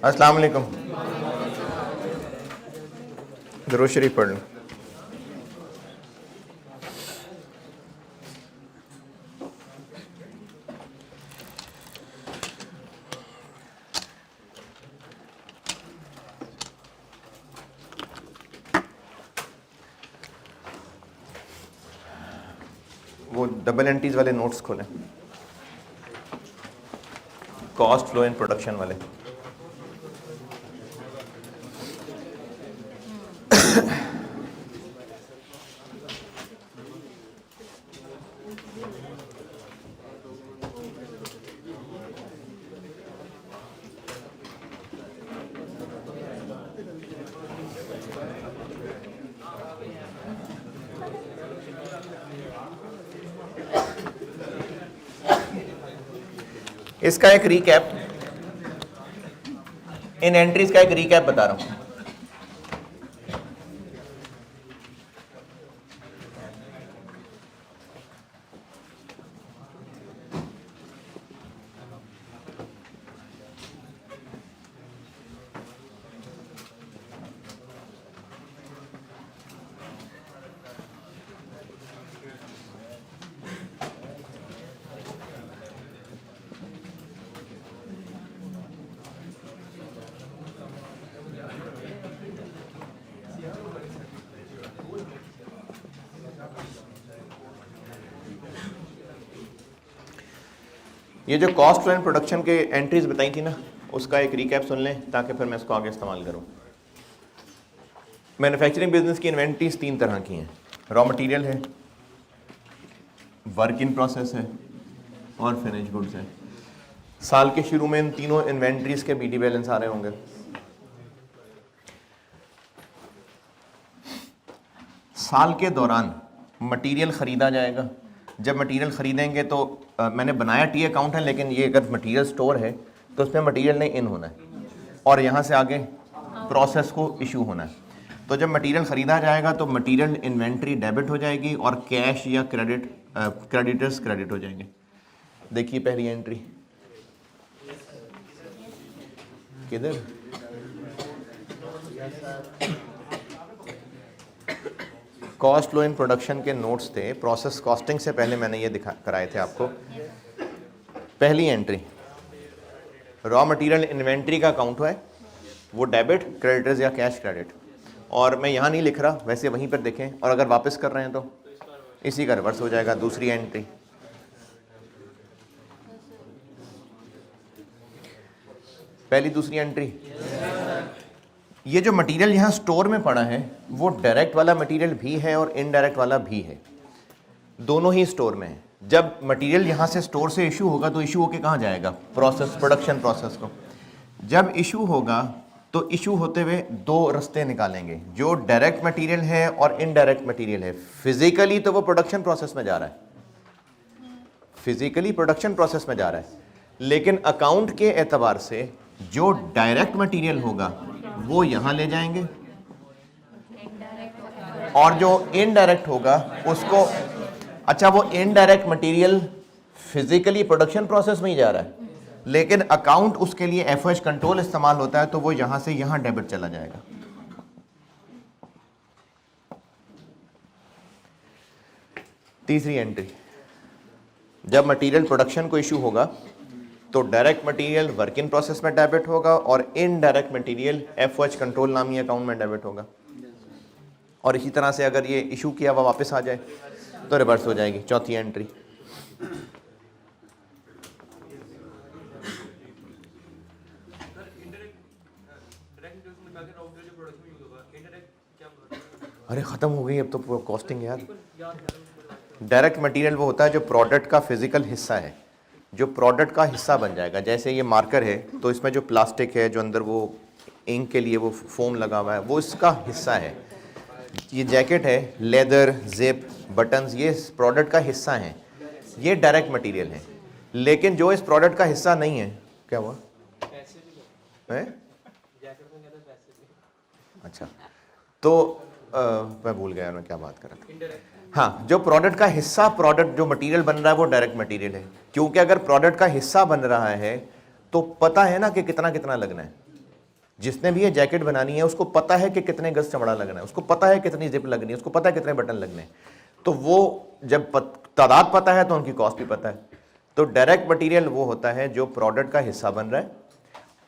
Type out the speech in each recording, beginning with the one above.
अस्सलाम वालेकुम। दुरूद शरीफ पढ़ लो। वो डबल एंट्रीज वाले नोट्स खोलें, कॉस्ट फ्लो इन प्रोडक्शन वाले। इसका एक रीकैप, इन एंट्रीज का एक रीकैप बता रहा हूं। ये जो कॉस्ट फ्लो एंड प्रोडक्शन के एंट्रीज बताई थी ना, उसका एक रीकैप सुन लें ताकि फिर मैं इसको आगे इस्तेमाल करूं। मैन्युफैक्चरिंग बिजनेस की इन्वेंट्रीज 3 तरह की हैं। रॉ मटेरियल है, वर्क इन प्रोसेस है और फिनिश गुड्स है। साल के शुरू में इन तीनों इन्वेंट्रीज के बीडी बैलेंस आ रहे होंगे। साल के दौरान मटेरियल ख़रीदा जाएगा। जब मटेरियल ख़रीदेंगे तो मैंने बनाया टी अकाउंट है, लेकिन ये अगर मटेरियल स्टोर है तो उसमें मटेरियल नहीं इन होना है और यहाँ से आगे प्रोसेस को इशू होना है। तो जब मटेरियल ख़रीदा जाएगा तो मटेरियल इन्वेंट्री डेबिट हो जाएगी और कैश या क्रेडिटर्स क्रेडिट हो जाएंगे। देखिए पहली एंट्री किधर, कॉस्ट फ्लो इन प्रोडक्शन के नोट्स थे। प्रोसेस कॉस्टिंग से पहले मैंने ये कराए थे आपको। पहली एंट्री रॉ मटेरियल इन्वेंट्री का अकाउंट है, वो डेबिट, क्रेडिटर्स या कैश क्रेडिट। और मैं यहाँ नहीं लिख रहा, वैसे वहीं पर देखें, और अगर वापस कर रहे हैं तो इसी का रिवर्स हो जाएगा। दूसरी एंट्री, पहली दूसरी एंट्री, ये जो मटेरियल यहाँ स्टोर में पड़ा है वो डायरेक्ट वाला मटेरियल भी है और इनडायरेक्ट वाला भी है, दोनों ही स्टोर में है। जब मटेरियल यहाँ से स्टोर से इशू होगा तो इशू होके कहाँ जाएगा, प्रोसेस, प्रोडक्शन प्रोसेस को। जब इशू होगा तो इशू होते हुए 2 रास्ते निकालेंगे, जो डायरेक्ट मटेरियल है और इनडायरेक्ट मटेरियल है। फिजिकली तो वो प्रोडक्शन प्रोसेस में जा रहा है, फिजिकली प्रोडक्शन प्रोसेस में जा रहा है, लेकिन अकाउंट के एतबार से जो डायरेक्ट मटेरियल होगा वो यहां ले जाएंगे और जो इनडायरेक्ट होगा उसको, अच्छा वो indirect material physically production process में ही जा रहा है, लेकिन अकाउंट उसके लिए एफओएच कंट्रोल इस्तेमाल होता है, तो वो यहां से यहां डेबिट चला जाएगा। तीसरी एंट्री, जब मटेरियल प्रोडक्शन को इशू होगा तो direct material work in process में डेबिट होगा और इनडायरेक्ट मटेरियल एफओएच कंट्रोल नामी अकाउंट में डेबिट होगा। और इसी तरह से अगर ये इशू किया हुआ वापस आ जाए तो रिवर्स हो जाएगी। चौथी एंट्री, अरे ख़त्म हो गई अब तो कॉस्टिंग यार। डायरेक्ट मटेरियल वो होता है जो प्रोडक्ट का फिजिकल हिस्सा है, जो प्रोडक्ट का हिस्सा बन जाएगा। जैसे ये मार्कर है तो इसमें जो प्लास्टिक है, जो अंदर वो इंक के लिए वो फोम लगा हुआ है, वो इसका हिस्सा है। ये जैकेट है, लेदर, जिप, बटन्स, ये इस प्रोडक्ट का हिस्सा हैं, ये डायरेक्ट मटेरियल है। लेकिन जो इस प्रोडक्ट का हिस्सा नहीं है, क्या हुआ है? अच्छा, तो मैं भूल गया मैं क्या बात कर रहा था। हाँ, जो प्रोडक्ट का हिस्सा, प्रोडक्ट जो मटेरियल बन रहा है वो डायरेक्ट मटेरियल है, क्योंकि अगर प्रोडक्ट का हिस्सा बन रहा है तो पता है ना कि कितना कितना लगना है। जिसने भी ये जैकेट बनानी है उसको पता है कि कितने गज चमड़ा लगना है, उसको पता है कितनी जिप लगनी है, उसको पता है कितने बटन लगने हैं। तो वो जब तादाद पता है तो उनकी कॉस्ट भी पता है। तो डायरेक्ट मटेरियल वो होता है जो प्रोडक्ट का हिस्सा बन रहा है,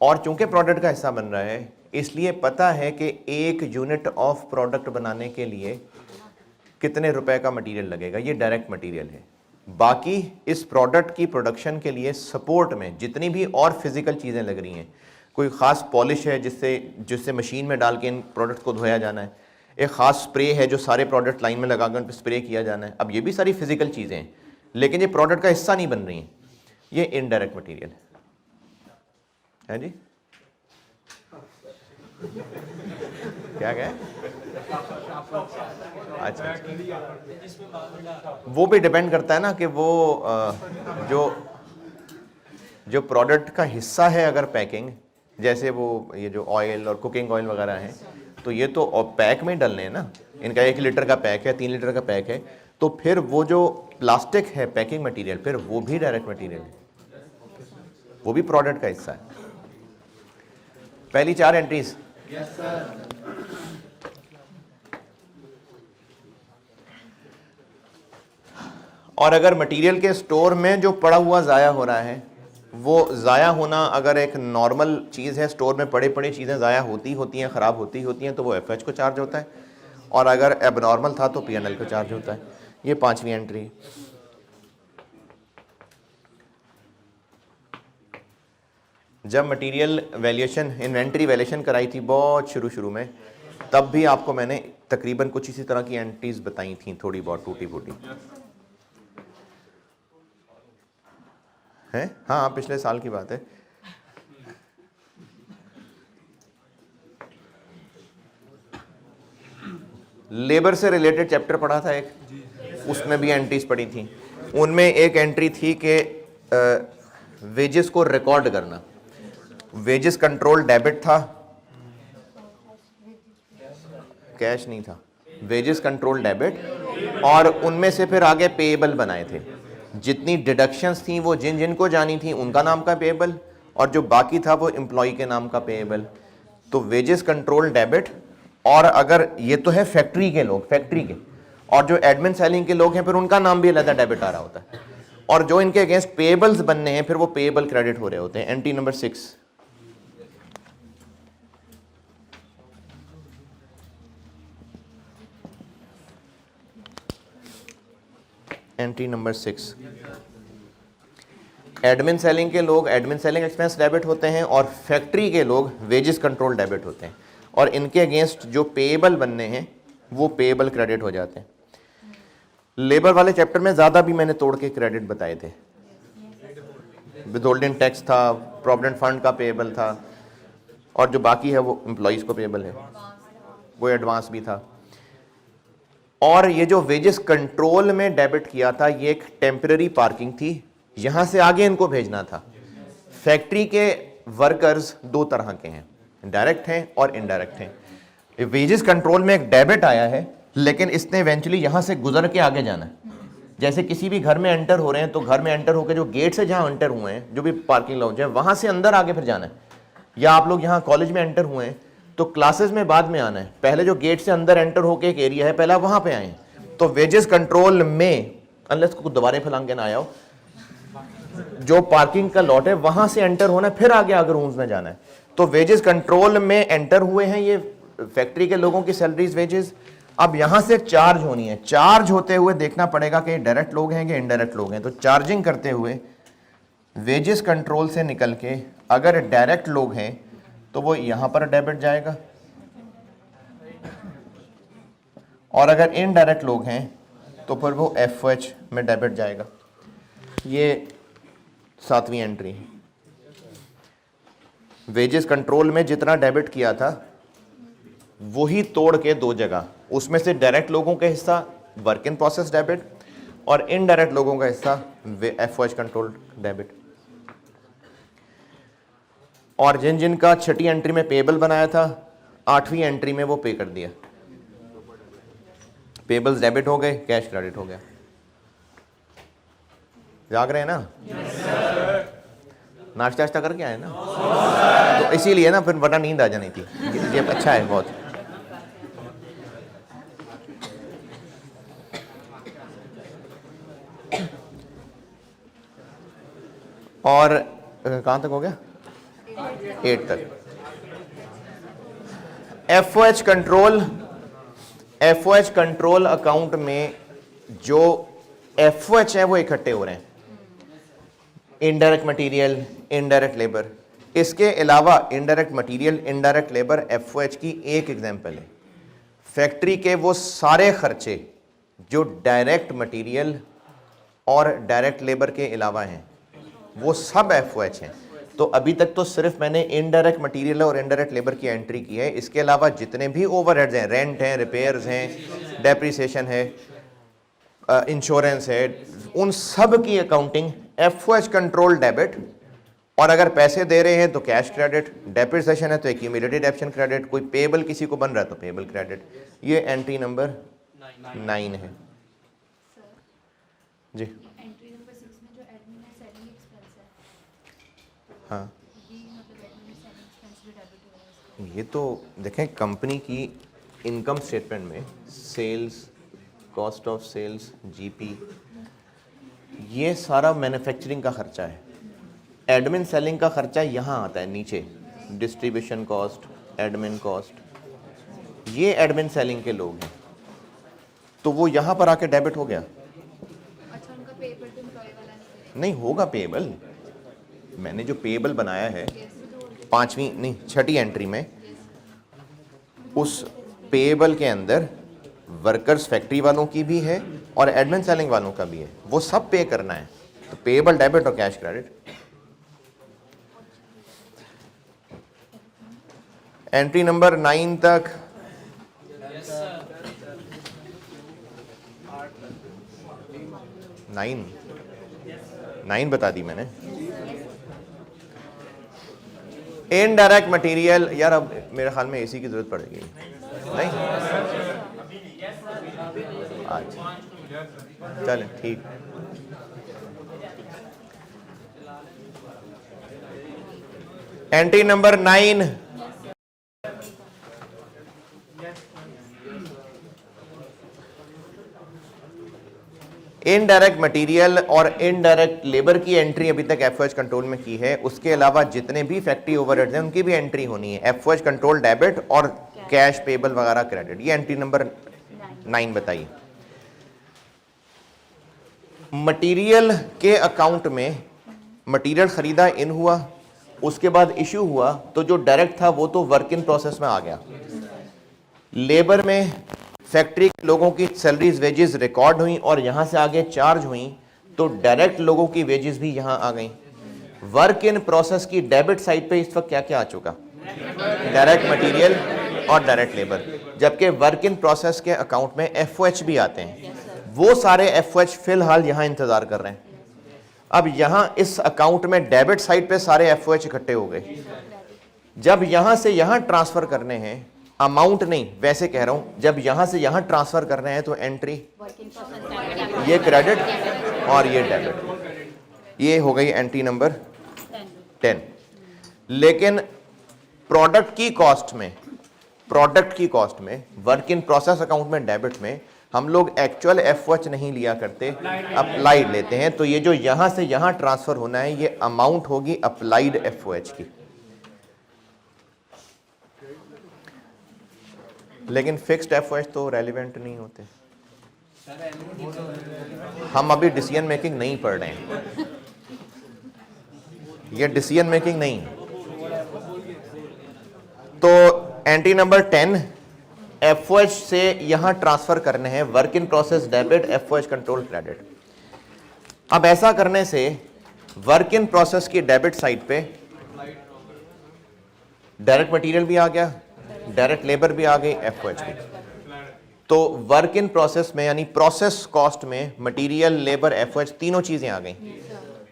और चूंकि प्रोडक्ट का हिस्सा बन रहा है इसलिए पता है कि एक यूनिट ऑफ प्रोडक्ट बनाने के लिए कितने रुपए का मटेरियल लगेगा, ये डायरेक्ट मटेरियल है। बाकी इस प्रोडक्ट की प्रोडक्शन के लिए सपोर्ट में जितनी भी और फिजिकल चीज़ें लग रही हैं, कोई ख़ास पॉलिश है जिससे मशीन में डाल के इन प्रोडक्ट को धोया जाना है, एक ख़ास स्प्रे है जो सारे प्रोडक्ट लाइन में लगाकर उन पर स्प्रे किया जाना है। अब ये भी सारी फिजिकल चीज़ें हैं, लेकिन ये प्रोडक्ट का हिस्सा नहीं बन रही हैं, ये इनडायरेक्ट मटीरियल है जी। क्या क्या है? अच्छा, वो भी डिपेंड करता है ना कि वो जो प्रोडक्ट का हिस्सा है, अगर पैकिंग, जैसे वो ये जो ऑयल और कुकिंग ऑयल वगैरह हैं, तो ये तो पैक में डलने हैं ना, इनका 1 लीटर का पैक है, 3 लीटर का पैक है, तो फिर वो जो प्लास्टिक है पैकिंग मटेरियल, फिर वो भी डायरेक्ट मटेरियल है, वो भी प्रोडक्ट का हिस्सा है। पहली 4 एंट्रीज। Yes sir. और अगर मटेरियल के स्टोर में जो पड़ा हुआ ज़ाया हो रहा है, वो ज़ाया होना अगर एक नॉर्मल चीज़ है, स्टोर में पड़ी चीज़ें ज़ाया होती हैं, ख़राब होती हैं, तो वो एफएच को चार्ज होता है, और अगर एबनॉर्मल था तो पीएनएल को चार्ज होता है। ये 5वीं एंट्री। जब मटेरियल वैल्यूएशन, इन्वेंट्री वैल्यूएशन कराई थी बहुत शुरू में, तब भी आपको मैंने तकरीबन कुछ इसी तरह की एंट्रीज बताई थी, थोड़ी बहुत टूटी फूटी है। हाँ, पिछले साल की बात है। लेबर से रिलेटेड चैप्टर पढ़ा था एक, उसमें भी एंट्रीज पड़ी थी। उनमें एक एंट्री थी कि वेजेस को रिकॉर्ड करना। वेजेस कंट्रोल डेबिट था, कैश नहीं था, वेजेस कंट्रोल डेबिट, और उनमें से फिर आगे पेएबल बनाए थे। जितनी डिडक्शंस थी वो जिन जिन को जानी थी उनका नाम का पेएबल, और जो बाकी था वो एम्प्लॉय के नाम का पेएबल। तो वेजेस कंट्रोल डेबिट, और अगर ये तो है फैक्ट्री के लोग, फैक्ट्री के, और जो एडमिन सेलिंग के लोग हैं फिर उनका नाम भी अलग डेबिट आ रहा होता है, और जो इनके अगेंस्ट पेएबल्स बनने हैं फिर वो पेएबल क्रेडिट हो रहे होते हैं। Entry number 6। Entry number 6, admin selling के लोग एडमिन सेलिंग एक्सपेंस डेबिट होते हैं, और फैक्ट्री के लोग वेजेस कंट्रोल डेबिट होते हैं, और इनके अगेंस्ट जो पेएबल बनने हैं वो पेएबल क्रेडिट हो जाते हैं। लेबर वाले चैप्टर में ज़्यादा भी मैंने तोड़ के क्रेडिट बताए थे। विदहोल्डिंग टैक्स था, प्रोविडेंट फंड का पेएबल था, और जो बाकी है वो एम्प्लॉइज़ को पेएबल है, वो एडवांस भी था। और ये जो वेजेस कंट्रोल में डेबिट किया था, ये एक टेम्पररी पार्किंग थी, यहां से आगे इनको भेजना था। फैक्ट्री के वर्कर्स 2 तरह के हैं, डायरेक्ट हैं और इनडायरेक्ट हैं। वेजेस कंट्रोल में एक डेबिट आया है, लेकिन इसने इवेंचुअली यहां से गुजर के आगे जाना है। जैसे किसी भी घर में एंटर हो रहे हैं, तो घर में एंटर होकर जो गेट से जहां एंटर हुए हैं, जो भी पार्किंग लॉज है, वहां से अंदर आगे फिर जाना है। या आप लोग यहाँ कॉलेज में एंटर हुए हैं तो क्लासेस में बाद में आना है, पहले जो गेट से अंदर एंटर होकर एक एरिया है पहले वहां पे आए। तो वेजेस कंट्रोल में, अनलेस को दोबारा फैलांग के ना आया हो, जो पार्किंग का लॉट है वहां से एंटर होना है, फिर आगे अगर रूम्स में जाना है। तो वेजेस कंट्रोल में एंटर हुए हैं ये फैक्ट्री के लोगों की सैलरीज, वेजेस। अब यहां से चार्ज होनी है, चार्ज होते हुए देखना पड़ेगा कि डायरेक्ट लोग हैं कि इनडायरेक्ट लोग हैं। तो चार्जिंग करते हुए वेजेस कंट्रोल से निकल के अगर डायरेक्ट लोग हैं तो वो यहां पर डेबिट जाएगा, और अगर इनडायरेक्ट लोग हैं तो फिर वो एफएच में डेबिट जाएगा। ये 7वीं एंट्री। वेजेस कंट्रोल में जितना डेबिट किया था वही तोड़ के 2 जगह, उसमें से डायरेक्ट लोगों का हिस्सा वर्क इन प्रोसेस डेबिट, और इनडायरेक्ट लोगों का हिस्सा एफएच कंट्रोल डेबिट। और जिन जिन का 6ठी एंट्री में पेएबल बनाया था, 8वीं एंट्री में वो पे कर दिया। पेबल्स डेबिट हो गए, कैश क्रेडिट हो गया। जाग रहे हैं ना? नाश्ता वाश्ता करके आए ना? तो इसीलिए ना, फिर वरना नींद आ जानी थी। ये अच्छा है बहुत। और कहाँ तक हो गया? 8 तक। एफओएच कंट्रोल अकाउंट में जो एफओएच है वो इकट्ठे हो रहे हैं, इनडायरेक्ट मटेरियल, इनडायरेक्ट लेबर। इसके अलावा indirect material, indirect labour FOH की एक एग्जांपल है। फैक्ट्री के वो सारे खर्चे जो डायरेक्ट मटेरियल और डायरेक्ट लेबर के अलावा हैं, वो सब एफओएच हैं। तो अभी तक तो सिर्फ मैंने इनडायरेक्ट मटेरियल और इनडायरेक्ट लेबर की एंट्री की है। इसके अलावा जितने भी ओवरहेड्स हैं, रेंट हैं, रिपेयर्स हैं, डेप्रिसिएशन है, इंश्योरेंस है, उन सब की अकाउंटिंग एफओएच कंट्रोल डेबिट। और अगर पैसे दे रहे हैं तो कैश क्रेडिट, डेप्रिसिएशन है तो एक्यूमुलेटेड डेप्शन क्रेडिट, कोई पेबल किसी को बन रहा है तो पेबल क्रेडिट। ये एंट्री नंबर 9 है जी। एंट्री नंबर 6 में जो एडमिन एंड सेलिंग एक्सपेंस है, हाँ, ये मतलब एडमिन एंड सेलिंग एक्सपेंस भी डेबिट हो रहा है। ये तो देखें कंपनी की इनकम स्टेटमेंट में sales, cost of sales, GP, ये सारा मैन्युफैक्चरिंग का खर्चा है। एडमिन सेलिंग का खर्चा यहाँ आता है नीचे, डिस्ट्रीब्यूशन कॉस्ट, एडमिन कॉस्ट, ये एडमिन सेलिंग के लोग हैं। तो वो यहाँ पर आके डेबिट हो गया। अच्छा, उनका पेबल टू एम्प्लॉय वाला नहीं होगा पेबल। मैंने जो पेबल बनाया है 5वीं नहीं 6ठी एंट्री में, उस पेबल के अंदर वर्कर्स फैक्ट्री वालों की भी है और एडमिन सेलिंग वालों का भी है, वो सब पे करना है। तो पेबल डेबिट और कैश क्रेडिट। एंट्री नंबर 9 तक नाइन बता दी मैंने। इनडायरेक्ट मटेरियल, यार अब मेरे ख्याल में एसी की जरूरत पड़ेगी नहीं? अच्छा चलें ठीक। एंट्री नंबर 9, इनडायरेक्ट मटेरियल और इनडायरेक्ट लेबर की एंट्री अभी तक एफओएच कंट्रोल में की है। उसके अलावा जितने भी फैक्ट्री ओवरहेड्स हैं उनकी भी एंट्री होनी है, एफओएच कंट्रोल डेबिट और कैश पेबल वगैरह क्रेडिट। ये एंट्री नंबर 9 बताइए। मटेरियल के अकाउंट में मटेरियल खरीदा, इन हुआ, उसके बाद इशू हुआ, तो जो डायरेक्ट था वो तो वर्क इन प्रोसेस में आ गया। लेबर में फैक्ट्री के लोगों की सैलरीज, वेजेस रिकॉर्ड हुई और यहां से आगे चार्ज हुई, तो डायरेक्ट लोगों की वेजेस भी यहां आ गई। वर्क इन प्रोसेस की डेबिट साइड पे इस वक्त क्या क्या आ चुका? डायरेक्ट मटेरियल और डायरेक्ट लेबर। जबकि वर्क इन प्रोसेस के अकाउंट में एफओएच भी आते हैं। वो सारे एफओएच फिलहाल यहां इंतजार कर रहे हैं। अब यहां इस अकाउंट में डेबिट साइड पे सारे एफओएच इकट्ठे हो गए। जब यहां से यहां ट्रांसफर करने हैं, अमाउंट नहीं वैसे कह रहा हूं, जब यहां से यहां ट्रांसफर करने हैं तो एंट्री ये क्रेडिट और ये डेबिट। ये हो गई एंट्री नंबर 10। लेकिन प्रोडक्ट की कॉस्ट में वर्क इन प्रोसेस अकाउंट में डेबिट में हम लोग एक्चुअल एफओएच नहीं लिया करते, अप्लाइड लेते हैं। तो ये जो यहां से यहां ट्रांसफर होना है ये अमाउंट होगी अप्लाइड एफओएच की। लेकिन फिक्स्ड एफओएच तो रेलिवेंट नहीं होते। हम अभी डिसीजन मेकिंग नहीं पढ़ रहे हैं, ये डिसीजन मेकिंग नहीं है। तो एंट्री नंबर 10, एफओएच से यहां ट्रांसफर करने हैं work in process debit, FOH control credit. अब ऐसा करने से वर्क इन प्रोसेस की डेबिट साइड पे डायरेक्ट मटेरियल भी आ गया, डायरेक्ट लेबर भी आ गई, एफओएच भी। तो वर्क इन प्रोसेस में यानी प्रोसेस कॉस्ट में मटेरियल, लेबर, एफओएच तीनों चीजें आ गई।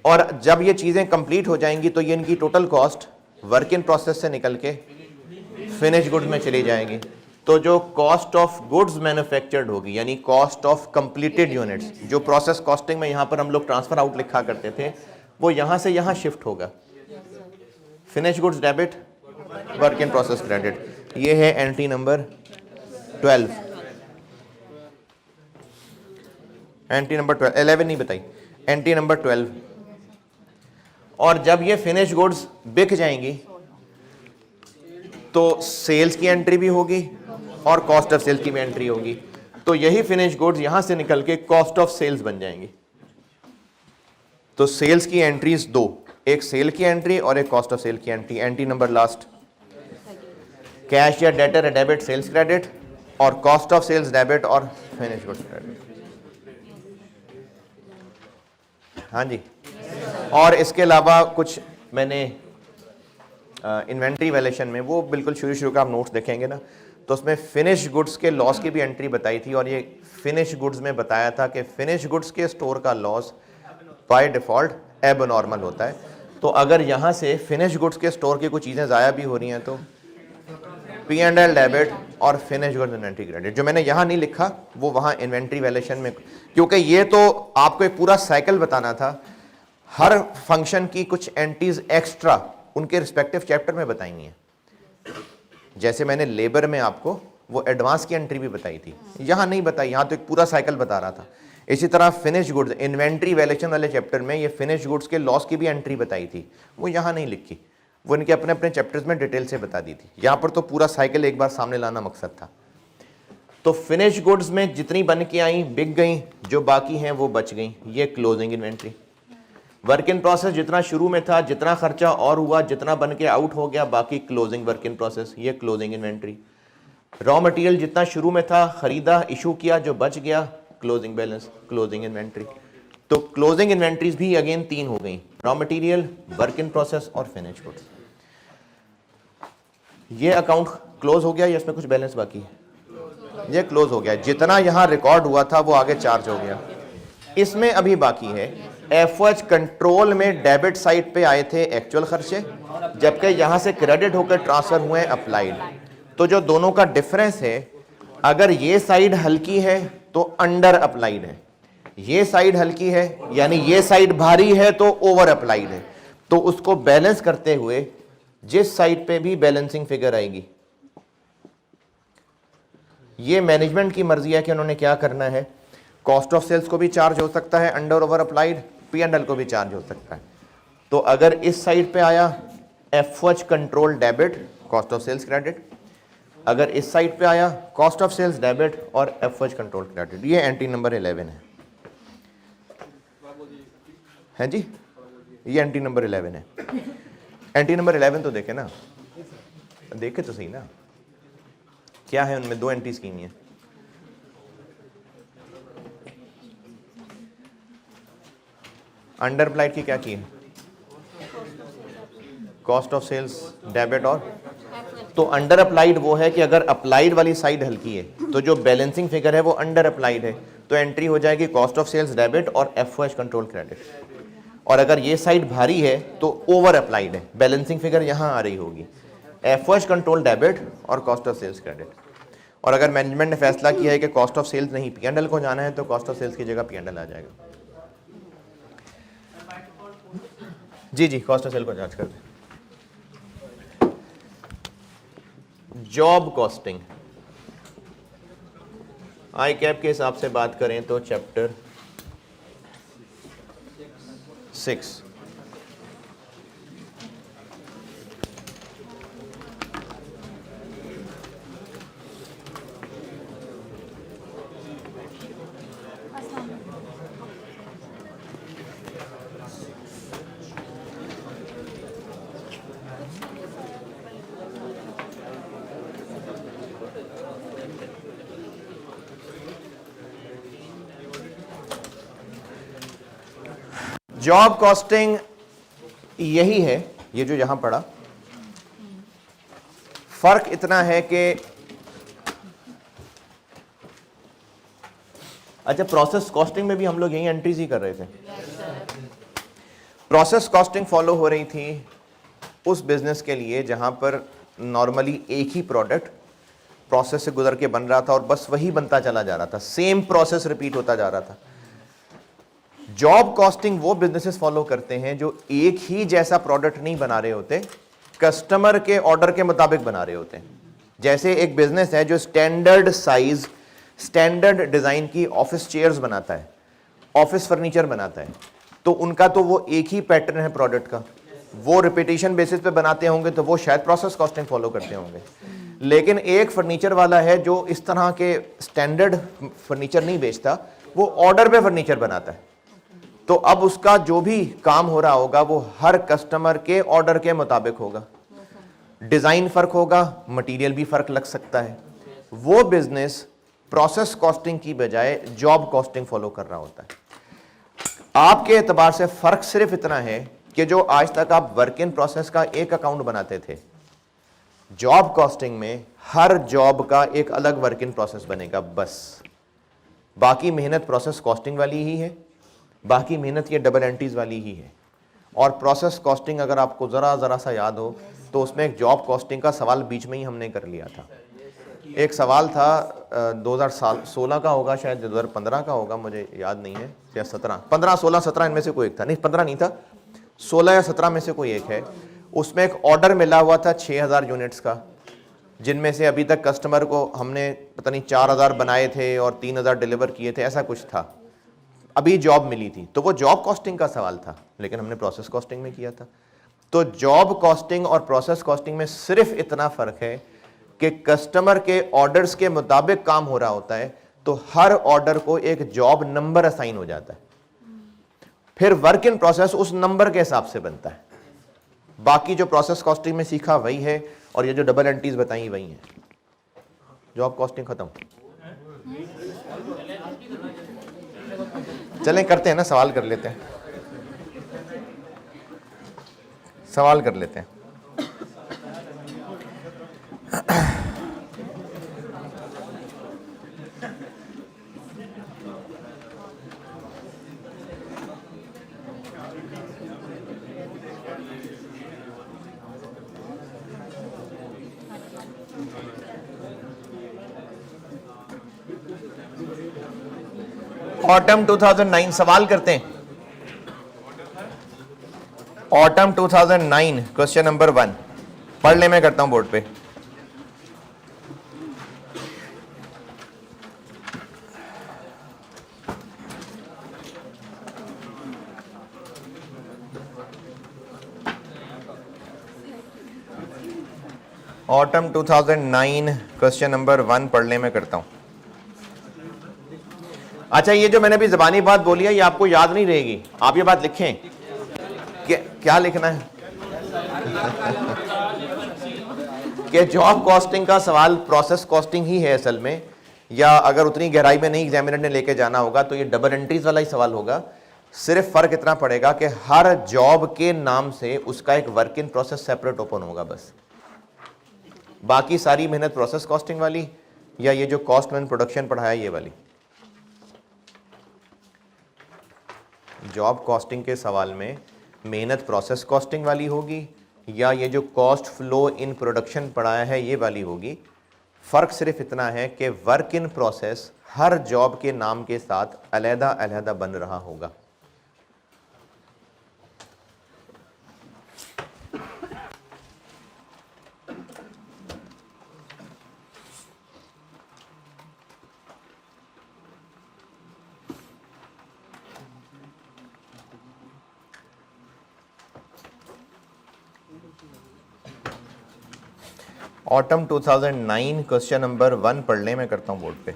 और जब ये चीजें कंप्लीट हो जाएंगी तो ये इनकी total cost work in process से निकल के फिनिश गुड्स में चली जाएगी। तो जो कॉस्ट ऑफ गुड्स मैन्युफैक्चर्ड होगी, यानी कॉस्ट ऑफ कंप्लीटेड यूनिट्स, जो प्रोसेस कॉस्टिंग में यहाँ पर हम लोग ट्रांसफर आउट लिखा करते थे, वो यहाँ से यहाँ शिफ्ट होगा। Finish goods debit, work in process credit. ये है एंट्री नंबर 12। एंट्री नंबर 12, 11 नहीं बताई, एंट्री नंबर 12। और जब ये फिनिश गुड्स बिक जाएंगी तो सेल्स की एंट्री भी होगी और कॉस्ट ऑफ सेल्स की भी एंट्री होगी। तो यही फिनिश गुड्स यहां से निकल के कॉस्ट ऑफ सेल्स बन जाएंगी। तो सेल्स की एंट्रीज दो, एक सेल की एंट्री और एक कॉस्ट ऑफ सेल की entry. Entry number last, cash या डेटर डेबिट सेल्स क्रेडिट, और कॉस्ट ऑफ सेल्स डेबिट और फिनिश गुड्स क्रेडिट। हाँ जी। और इसके अलावा कुछ मैंने इन्वेंट्री वैल्यूएशन में, वो बिल्कुल शुरू का आप नोट्स देखेंगे ना, तो उसमें फिनिश गुड्स के लॉस की भी एंट्री बताई थी। और ये फिनिश गुड्स में बताया था कि फिनिश गुड्स के स्टोर का लॉस बाय डिफॉल्ट एबनॉर्मल होता है। तो अगर यहाँ से फिनिश गुड्स के स्टोर की कुछ चीज़ें ज़ाया भी हो रही हैं तो P&L डेबिट और फिनिश गुड्स इन्वेंट्री क्रेडिट। जो मैंने यहाँ नहीं लिखा वो वहाँ इन्वेंट्री वैल्यूएशन में, क्योंकि ये तो आपको एक पूरा साइकिल बताना था। हर फंक्शन की कुछ एंट्रीज एक्स्ट्रा उनके रिस्पेक्टिव चैप्टर में बताएंगी हैं। जैसे मैंने लेबर में आपको वो एडवांस की एंट्री भी बताई थी, यहाँ नहीं बताई, यहाँ तो एक पूरा साइकिल बता रहा था। इसी तरह फिनिश गुड्स इन्वेंट्री वैल्यूएशन वाले चैप्टर में ये फिनिश गुड्स के लॉस की भी एंट्री बताई थी, वो यहाँ नहीं लिखी, वो इनके अपने अपने चैप्टर्स में डिटेल से बता दी थी। यहाँ पर तो पूरा साइकिल एक बार सामने लाना मकसद था। तो फिनिश गुड्स में जितनी बन के आई बिक गई, जो बाकी हैं वो बच गई, ये closing inventory. Work in process जितना शुरू में था, जितना खर्चा और हुआ, जितना बन के आउट हो गया, बाकी क्लोजिंग वर्क इन प्रोसेस, ये क्लोजिंग इन्वेंट्री। रॉ मटेरियल जितना शुरू में था, खरीदा, इशू किया, जो बच गया, क्लोजिंग बैलेंस, क्लोजिंग इन्वेंट्री। तो क्लोजिंग इन्वेंट्रीज भी अगेन 3 हो गई, raw material, work in process और फिनिश गुड्स। ये अकाउंट क्लोज हो गया या इसमें कुछ बैलेंस बाकी है? ये क्लोज हो गया। जितना यहाँ रिकॉर्ड हुआ था वो आगे चार्ज हो गया। इसमें अभी बाकी है एफएच कंट्रोल में डेबिट साइड पे आए थे एक्चुअल खर्चे, जबकि यहां से क्रेडिट होकर ट्रांसफर हुए अप्लाइड। तो जो दोनों का डिफरेंस है, अगर ये साइड हल्की है तो अंडर अप्लाइड है, ये साइड हल्की है यानी ये साइड भारी है तो ओवर अप्लाइड है। तो उसको बैलेंस करते हुए जिस साइड पे भी बैलेंसिंग फिगर आएगी, ये मैनेजमेंट की मर्जी है कि उन्होंने क्या करना है। कॉस्ट ऑफ सेल्स को भी चार्ज हो सकता है अंडर ओवर अप्लाइड, P&L को भी चार्ज हो सकता है। तो अगर इस साइड पे आया FH control debit, cost of sales credit, अगर इस साइड पे आया कॉस्ट ऑफ सेल्स डेबिट और एफएच कंट्रोल क्रेडिट। ये एंट्री नंबर 11 है जी, ये एंट्री नंबर 11 है। एंट्री नंबर 11 तो देखे ना, देखे तो सही ना, क्या है उनमें? 2 एंट्रीज की है। अंडर अप्लाइड की क्या की है? कॉस्ट ऑफ सेल्स डेबिट और, तो अंडर अप्लाइड वो है कि अगर अप्लाइड वाली साइड हल्की है तो जो बैलेंसिंग फिगर है वो अंडर अप्लाइड है, तो एंट्री हो जाएगी कॉस्ट ऑफ सेल्स डेबिट और एफएच कंट्रोल क्रेडिट। और अगर ये साइड भारी है तो ओवर अप्लाइड है, बैलेंसिंग फिगर यहां आ रही होगी, एफएच कंट्रोल डेबिट और कॉस्ट ऑफ सेल्स क्रेडिट। और अगर मैनेजमेंट ने फैसला किया है कि कॉस्ट ऑफ सेल्स नहीं P&L को जाना है तो कॉस्ट ऑफ सेल्स की जगह P&L आ जाएगा। जी जी, कॉस्ट ऑफ सेल को जांच कर दें। जॉब कॉस्टिंग, आई कैप के हिसाब से बात करें तो चैप्टर 6। जॉब कॉस्टिंग यही है, ये जो यहां पड़ा। फर्क इतना है कि अच्छा, प्रोसेस कॉस्टिंग में भी हम लोग यही एंट्रीज ही कर रहे थे। प्रोसेस कॉस्टिंग फॉलो हो रही थी उस बिजनेस के लिए जहां पर नॉर्मली एक ही प्रोडक्ट प्रोसेस से गुजर के बन रहा था और बस वही बनता चला जा रहा था, सेम प्रोसेस रिपीट होता जा रहा था। जॉब कॉस्टिंग वो बिजनेसेस फॉलो करते हैं जो एक ही जैसा प्रोडक्ट नहीं बना रहे होते, कस्टमर के ऑर्डर के मुताबिक बना रहे होते हैं। जैसे एक बिजनेस है जो स्टैंडर्ड साइज, स्टैंडर्ड डिजाइन की ऑफिस चेयर्स बनाता है, ऑफिस फर्नीचर बनाता है, तो उनका तो वो एक ही पैटर्न है प्रोडक्ट का, वो रिपीटेशन बेसिस पे बनाते होंगे तो वो शायद प्रोसेस कॉस्टिंग फॉलो करते होंगे। लेकिन एक फर्नीचर वाला है जो इस तरह के स्टैंडर्ड फर्नीचर नहीं बेचता, वो ऑर्डर पे फर्नीचर बनाता है, तो अब उसका जो भी काम हो रहा होगा वो हर कस्टमर के ऑर्डर के मुताबिक होगा। डिजाइन फर्क होगा, मटेरियल भी फर्क लग सकता है। वो बिजनेस प्रोसेस कॉस्टिंग की बजाय जॉब कॉस्टिंग फॉलो कर रहा होता है। आपके एतबार से फर्क सिर्फ इतना है कि जो आज तक आप वर्क इन प्रोसेस का एक अकाउंट बनाते थे, जॉब कॉस्टिंग में हर जॉब का एक अलग वर्क इन प्रोसेस बनेगा बस। बाकी मेहनत प्रोसेस कॉस्टिंग वाली ही है, बाकी मेहनत ये डबल एंट्रीज वाली ही है। और प्रोसेस कॉस्टिंग अगर आपको ज़रा सा याद हो तो उसमें एक जॉब कॉस्टिंग का सवाल बीच में ही हमने कर लिया था। एक सवाल था 2016 का होगा, शायद 2015 का होगा, मुझे याद नहीं है, या 17, 15, 16, 17 इनमें से कोई एक था, नहीं 15 नहीं था, 16 या 17 में से कोई एक है। उसमें एक ऑर्डर मिला हुआ था 6000 यूनिट्स का, जिनमें से अभी तक कस्टमर को हमने पता नहीं 4000 बनाए थे और 3000 डिलीवर किए थे, ऐसा कुछ था। अभी जॉब मिली थी, तो वो जॉब कॉस्टिंग का सवाल था, लेकिन हमने प्रोसेस कॉस्टिंग में किया था। तो जॉब कॉस्टिंग और प्रोसेस कॉस्टिंग में सिर्फ इतना फर्क है कि कस्टमर के ऑर्डर्स के मुताबिक काम हो रहा होता है, तो हर ऑर्डर को एक जॉब नंबर असाइन हो जाता है, फिर वर्क इन प्रोसेस उस नंबर के हिसाब से बनता है। बाकी जो प्रोसेस कॉस्टिंग में सीखा वही है, और ये जो डबल एंट्रीज बताई वही है। जॉब कॉस्टिंग खत्म। चलें करते हैं ना, सवाल कर लेते हैं, सवाल कर लेते हैं। ऑटम 2009 सवाल करते हैं। ऑटम 2009 क्वेश्चन नंबर 1 पढ़ ले, मैं करता हूं बोर्ड पे। ऑटम 2009 क्वेश्चन नंबर 1 पढ़ ले, मैं करता हूं। अच्छा, ये जो मैंने अभी ज़बानी बात बोली है ये आपको याद नहीं रहेगी, आप ये बात लिखें। क्या लिखना है कि जॉब कॉस्टिंग का सवाल प्रोसेस कॉस्टिंग ही है असल में, या अगर उतनी गहराई में नहीं एग्जामिनर ने लेके जाना होगा तो ये डबल एंट्रीज वाला ही सवाल होगा। सिर्फ फर्क इतना पड़ेगा कि हर जॉब के नाम से उसका एक work in process separate open होगा बस। बाकी सारी मेहनत प्रोसेस कॉस्टिंग वाली, या ये जो कॉस्ट एंड प्रोडक्शन पढ़ाया ये वाली। जॉब कॉस्टिंग के सवाल में मेहनत प्रोसेस कॉस्टिंग वाली होगी, या ये जो कॉस्ट फ्लो इन प्रोडक्शन पढ़ाया है ये वाली होगी। फ़र्क सिर्फ इतना है कि work in process her job के नाम के साथ अलहदा अलहदा बन रहा होगा। ऑटम 2009 क्वेश्चन नंबर 1 पढ़ लें, मैं करता हूं बोर्ड पे।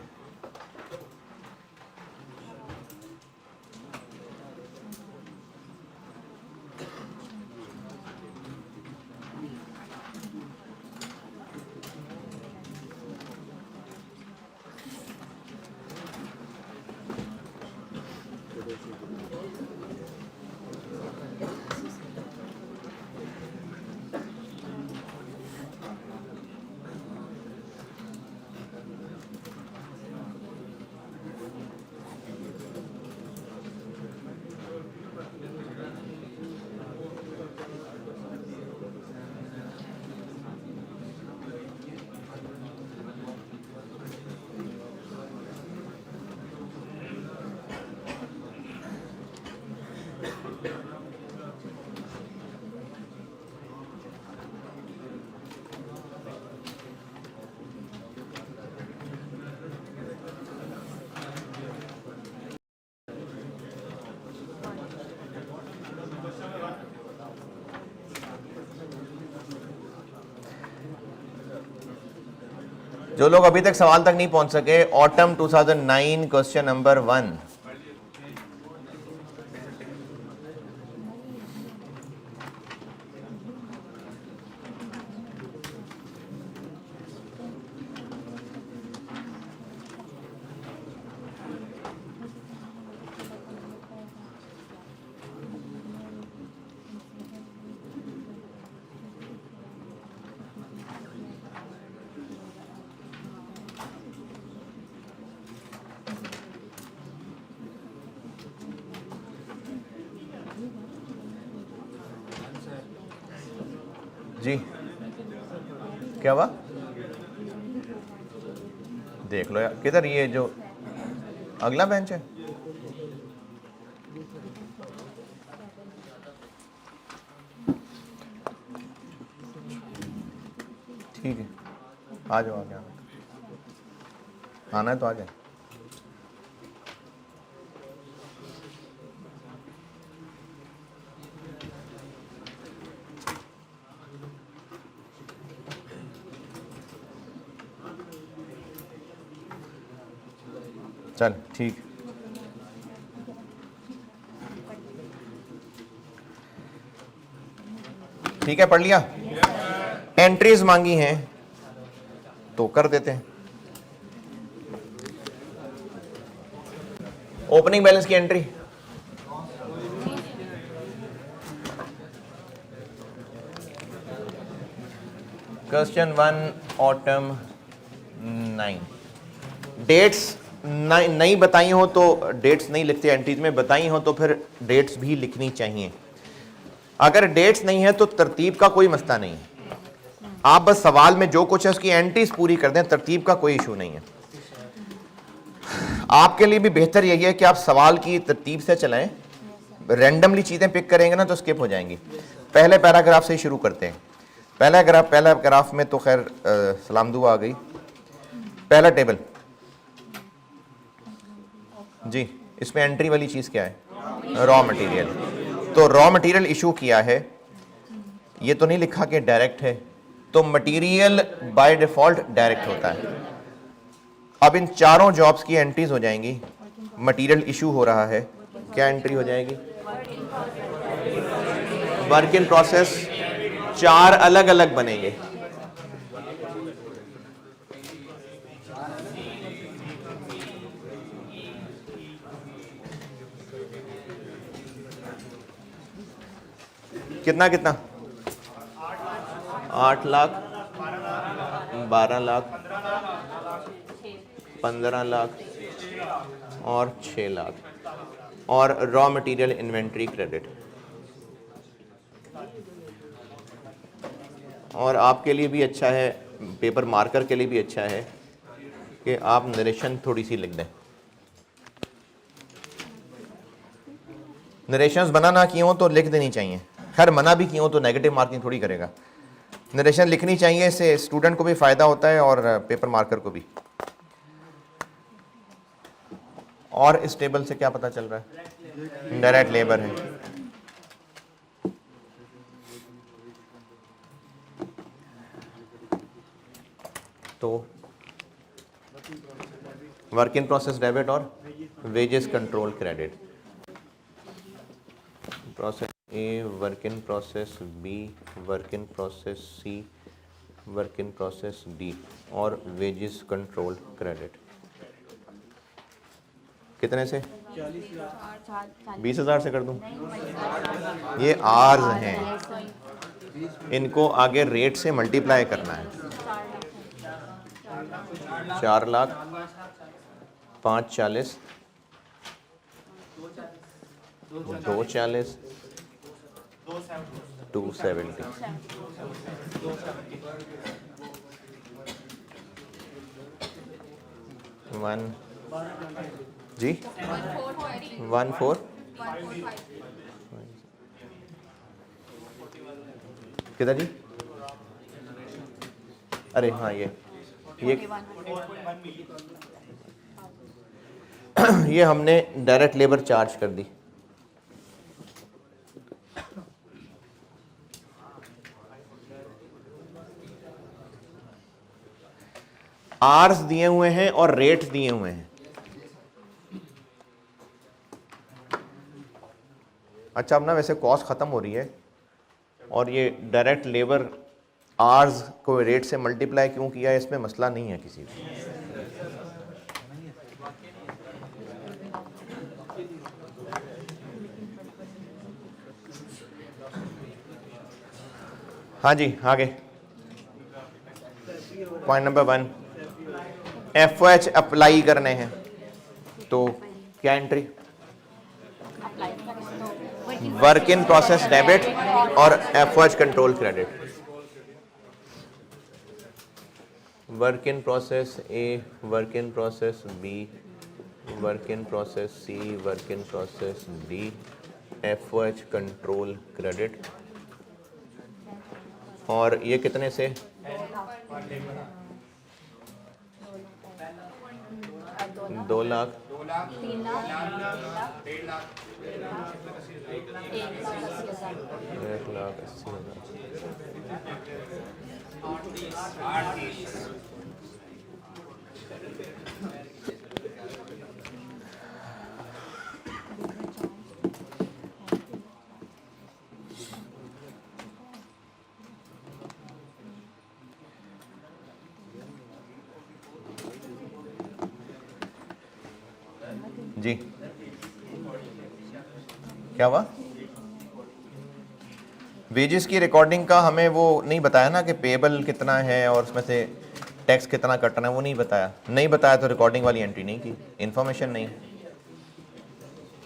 जो लोग अभी तक सवाल तक नहीं पहुंच सके, ऑटम 2009 क्वेश्चन नंबर 1। जी क्या हुआ? देख लो यार, किधर ये जो अगला बेंच है? ठीक है, आ जाओ, आ जाओ, आना है तो आ जाए। चल ठीक, ठीक है, पढ़ लिया। एंट्रीज मांगी हैं तो कर देते हैं। ओपनिंग बैलेंस की एंट्री, क्वेश्चन 1 ऑटम 9। डेट्स नहीं बताई हो तो डेट्स नहीं लिखते एंट्रीज में, बताई हो तो फिर डेट्स भी लिखनी चाहिए। अगर डेट्स नहीं है तो तरतीब का कोई मसला नहीं है, आप बस सवाल में जो कुछ है उसकी एंट्रीज पूरी कर दें, तरतीब का कोई इशू नहीं है। आपके लिए भी बेहतर यही है कि आप सवाल की तरतीब से चलाएं, रैंडमली चीज़ें पिक करेंगे ना तो स्किप हो जाएंगी। पहले पैराग्राफ से ही शुरू करते हैं। पहला पैराग्राफ में तो खैर सलाम दुआ आ गई। पहला टेबल जी, इसमें एंट्री वाली चीज़ क्या है? Raw material. तो रॉ मटेरियल इशू किया है, ये तो नहीं लिखा कि डायरेक्ट है, तो मटेरियल बाय डिफॉल्ट डायरेक्ट होता है। अब इन चारों जॉब्स की एंट्रीज हो जाएंगी। मटेरियल इशू हो रहा है, क्या एंट्री हो जाएगी? Work in process. चार अलग अलग बनेंगे, कितना कितना? 8 लाख, 12 लाख, 15 लाख और 6 लाख, और रॉ मटेरियल इन्वेंट्री क्रेडिट। और आपके लिए भी अच्छा है, पेपर मार्कर के लिए भी अच्छा है कि आप नरेशन थोड़ी सी लिख दें। नरेशंस मना ना किए हो तो लिख देनी चाहिए, खैर मना भी किए हो तो नेगेटिव मार्किंग थोड़ी करेगा। नरेशन लिखनी चाहिए, इससे स्टूडेंट को भी फ़ायदा होता है और पेपर मार्कर को भी। और इस टेबल से क्या पता चल रहा है? डायरेक्ट लेबर है। तो वर्क इन प्रोसेस डेबिट और wages control credit. Process A, work in process B, work in process C, work in process D और वेजेस कंट्रोल क्रेडिट। कितने से? 20,000 से कर दूं? ये आर्स हैं, इनको आगे रेट से मल्टीप्लाई करना है। 4 लाख, 5 40, 2 40, 270। वन जी 14 किधर जी? अरे हाँ, ये ये हमने डायरेक्ट लेबर चार्ज कर दी। आर्स दिए हुए हैं और रेट्स दिए हुए हैं। अच्छा, अब ना वैसे कॉस्ट ख़त्म हो रही है और ये डायरेक्ट लेबर आर्स को रेट से मल्टीप्लाई क्यों किया है, इसमें मसला नहीं है किसी भी। हाँ जी, आगे पॉइंट नंबर 1, FOH अप्लाई करने हैं तो क्या entry? Work in process debit और FOH control credit. Work in process A, work in process B, work in process C, work in process D, FOH control credit. और ये कितने से? 2 लाख, 3 लाख, 1,80,000। जी क्या हुआ? वेजेस की रिकॉर्डिंग का हमें वो नहीं बताया ना कि पेबल कितना है और उसमें से टैक्स कितना कटना है, वो नहीं बताया। नहीं बताया तो रिकॉर्डिंग वाली एंट्री नहीं की, इन्फॉर्मेशन नहीं।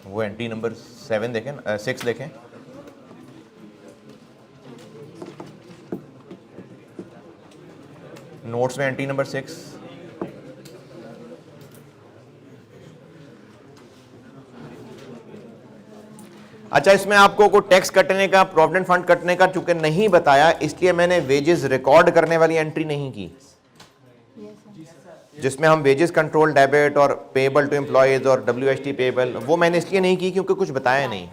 वो एंट्री नंबर 7 देखें, 6 देखें। नोट्स में एंट्री नंबर 6। अच्छा, इसमें आपको को टैक्स कटने का, प्रोविडेंट फंड कटने का चूंकि नहीं बताया, इसलिए मैंने वेजेस रिकॉर्ड करने वाली एंट्री नहीं की, जिसमें हम वेजेस कंट्रोल डेबिट और पेबल टू एम्प्लॉयज और WHT पेबल, वो मैंने इसलिए नहीं की क्योंकि कुछ बताया नहीं।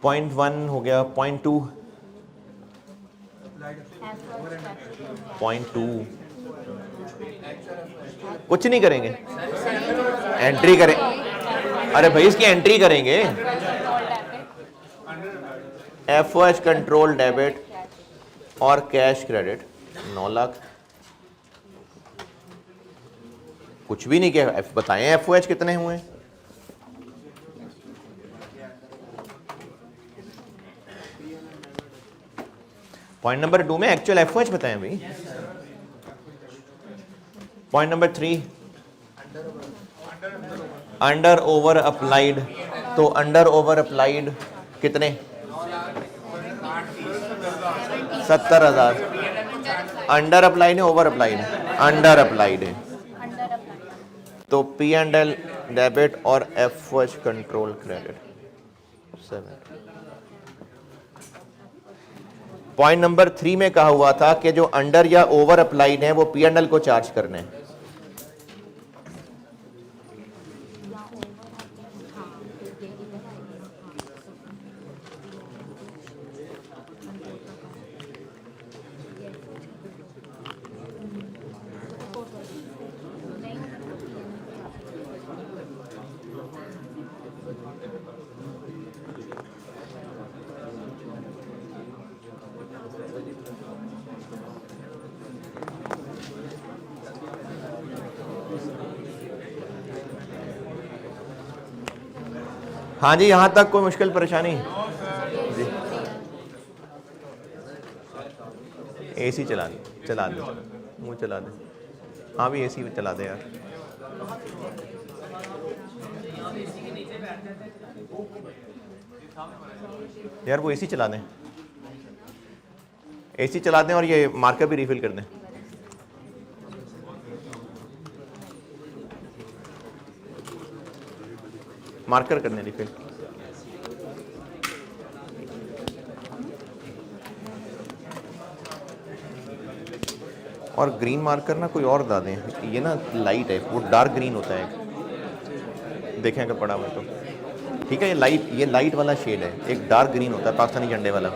पॉइंट 1 हो गया। पॉइंट 2, पॉइंट 2 कुछ नहीं करेंगे, एंट्री करें। अरे भाई इसकी एंट्री करेंगे। FOH कंट्रोल डेबिट और कैश क्रेडिट 9 लाख। कुछ भी नहीं किया, बताएं FOH कितने हुए। पॉइंट नंबर 2 में एक्चुअल FOH बताएं भाई। Point number 3, under over applied, तो अंडर ओवर अप्लाइड कितने? 70,000। अंडर अप्लाइड है, ओवर अप्लाइड है? अंडर अप्लाइड है, तो P&L डेबिट और FOH control credit 7। Point number 3 में कहा हुआ था कि जो अंडर या ओवर अप्लाइड है वो P&L को चार्ज करने हैं। हाँ जी, यहां तक कोई मुश्किल परेशानी? जी AC चला दे, मुंह चला दे। हाँ भी AC चला दे यार। यार वो AC चला दें, AC चला दें और ये मार्कर भी रिफिल कर दें। मार्कर करने रिफिल। और ग्रीन मार्कर ना कोई और दा दें, ये ना लाइट है, वो डार्क ग्रीन होता है, देखें अगर पड़ा हुआ तो। ठीक है, ये लाइट वाला शेड है, एक डार्क ग्रीन होता है पाकिस्तानी झंडे वाला।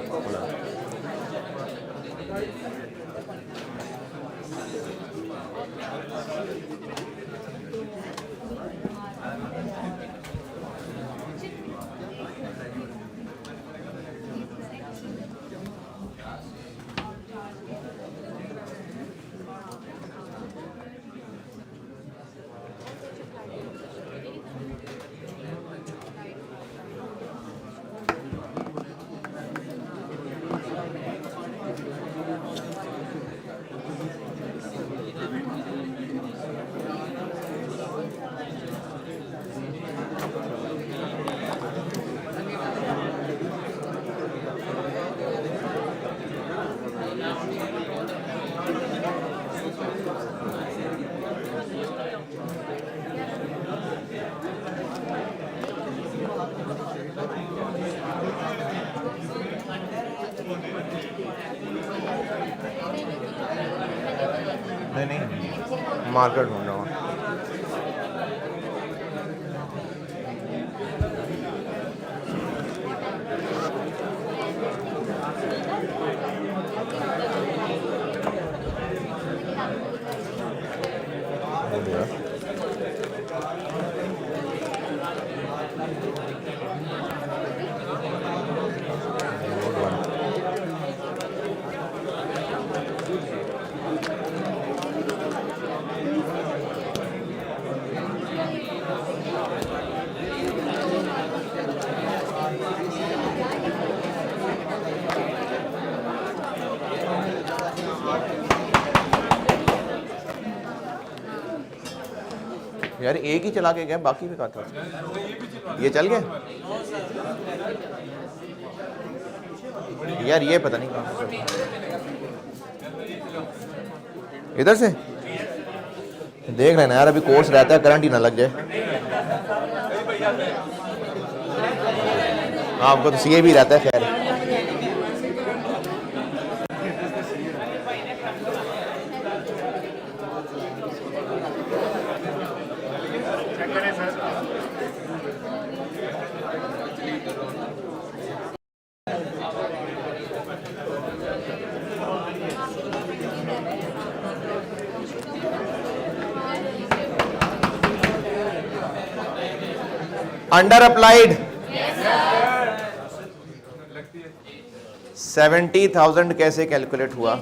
नहीं मार्कर ढूंढ रहा हूँ। यार एक ही चला के गया, बाकी भी कहा था। ये चल गया यार, ये पता नहीं कहाँ से। इधर से देख रहे ना यार, अभी कोर्स रहता है, करंट ही ना लग जाए। आपको तो सीए भी रहता है खैर। अंडर अप्लाइड 70,000 कैसे कैलकुलेट हुआ?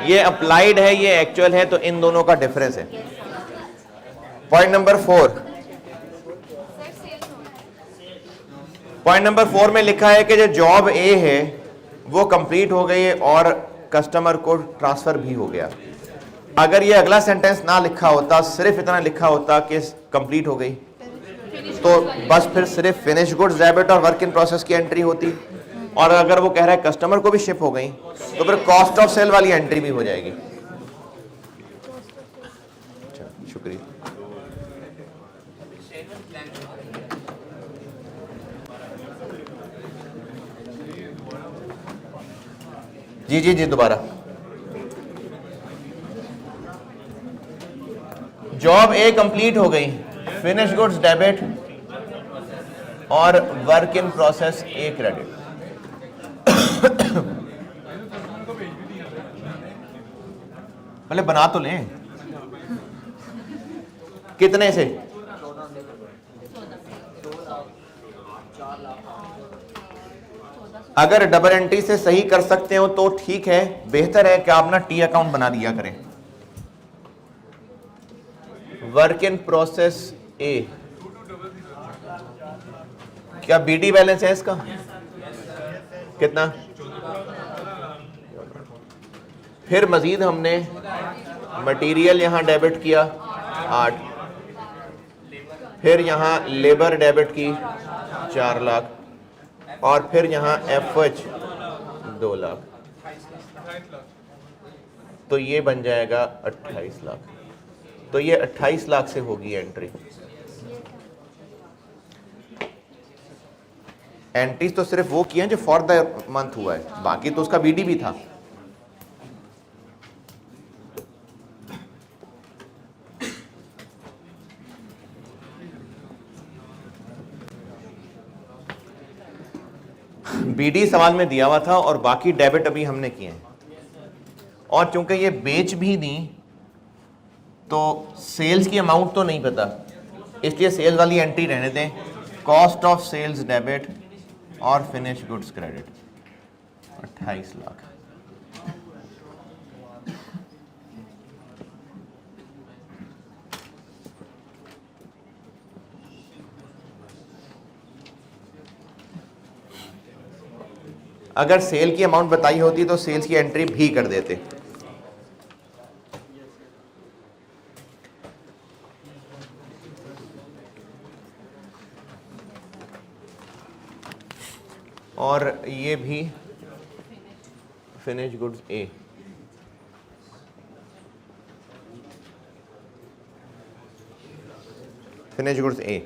ये अप्लाइड है, ये एक्चुअल है, तो इन दोनों का डिफरेंस है। पॉइंट नंबर 4, पॉइंट नंबर 4 में लिखा है कि जो जॉब ए है वो कंप्लीट हो गई है और कस्टमर को ट्रांसफर भी हो गया। अगर ये अगला सेंटेंस ना लिखा होता, सिर्फ इतना लिखा होता कि कंप्लीट हो गई, तो बस फिर सिर्फ फिनिश गुड्स डेबिट और वर्क इन प्रोसेस की एंट्री होती। और अगर वो कह रहा है कस्टमर को भी शिप हो गई, तो फिर कॉस्ट ऑफ सेल वाली एंट्री भी हो जाएगी। अच्छा, शुक्रिया। जी जी जी, दोबारा। जॉब ए कंप्लीट हो गई, फिनिश गुड्स डेबिट और work in process a credit. पहले बना तो लें, कितने से? अगर डबल एंट्री से सही कर सकते हो तो ठीक है, बेहतर है कि आप ना टी अकाउंट बना दिया करें। वर्क इन प्रोसेस ए, क्या बीडी बैलेंस है इसका? कितना? फिर मजीद हमने मटेरियल यहां डेबिट किया 8, फिर यहां लेबर डेबिट की 4 लाख, और फिर यहां एफएच 2 लाख, तो ये बन जाएगा 28 लाख। तो ये 28 लाख से होगी एंट्री। एंट्रीज तो सिर्फ वो किए हैं जो फॉर द मंथ हुआ है, बाकी तो उसका बीडी भी था। बीडी सवाल में दिया हुआ था और बाकी डेबिट अभी हमने किए हैं। और चूंकि ये बेच भी दी तो सेल्स की अमाउंट तो नहीं पता, इसलिए सेल्स वाली एंट्री रहने दें। कॉस्ट ऑफ सेल्स डेबिट और फिनिश गुड्स क्रेडिट 28 लाख। अगर सेल की अमाउंट बताई होती तो सेल्स की एंट्री भी कर देते। और ये भी फिनिश गुड्स ए, फिनिश गुड्स ए।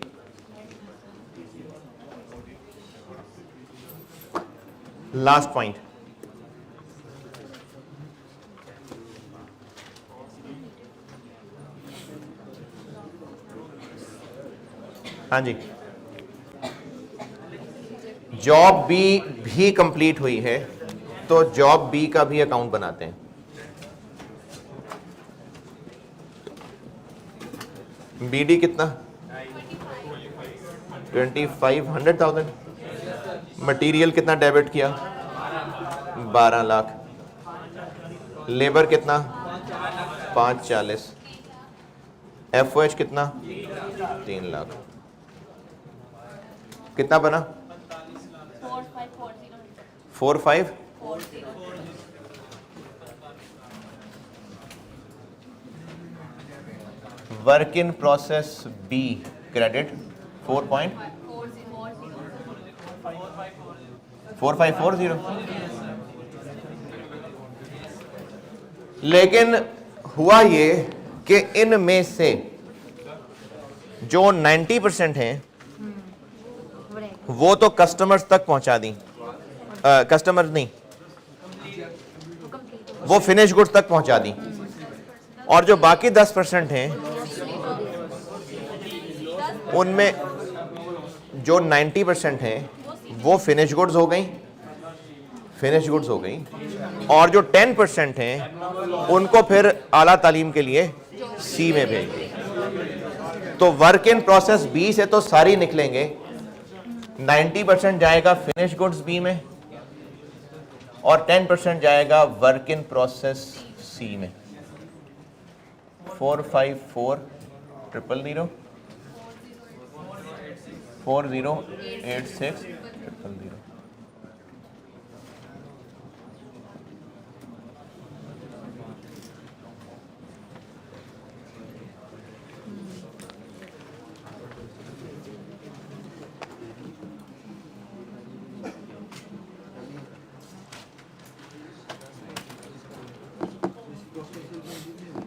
लास्ट पॉइंट, हाँ जी, जॉब बी भी कंप्लीट हुई है तो जॉब बी का भी अकाउंट बनाते हैं। बीडी कितना? 25, 100,000। मटेरियल कितना डेबिट किया? 12 लाख। लेबर कितना? 540। एफओएच कितना? 3 लाख। कितना बना? 4540। Work in process B credit 4.4540। लेकिन हुआ ये कि इनमें से जो 90% हैं वो तो कस्टमर्स तक पहुंचा दी, कस्टमर नहीं, वो फिनिश गुड्स तक पहुंचा दी, और जो बाकी 10% हैं उनमें जो 90% हैं वो फिनिश गुड्स हो गई, और जो 10% हैं उनको फिर आला तालीम के लिए सी में भेज दी। तो वर्क इन प्रोसेस बी से तो सारी निकलेंगे, 90% जाएगा फिनिश गुड्स बी में और 10% जाएगा वर्क इन प्रोसेस सी में। 454000 408600।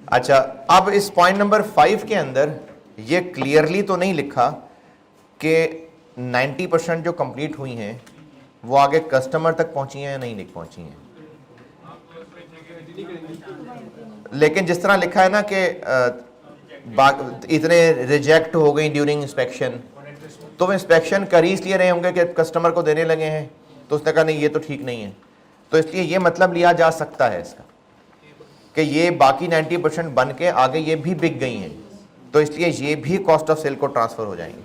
अच्छा, अब इस पॉइंट नंबर 5 के अंदर ये क्लियरली तो नहीं लिखा कि 90% जो कंप्लीट हुई हैं वो आगे कस्टमर तक पहुंची हैं या नहीं पहुंची हैं, लेकिन जिस तरह लिखा है ना कि इतने रिजेक्ट हो गई ड्यूरिंग इंस्पेक्शन, तो वो इंस्पेक्शन कर ही इसलिए रहे होंगे कि कस्टमर को देने लगे हैं, तो उसने कहा नहीं ये तो ठीक नहीं है, तो इसलिए ये मतलब लिया जा सकता है इसका कि ये बाकी 90% बन के आगे ये भी बिक गई हैं, तो इसलिए ये भी कॉस्ट ऑफ सेल को ट्रांसफर हो जाएंगे।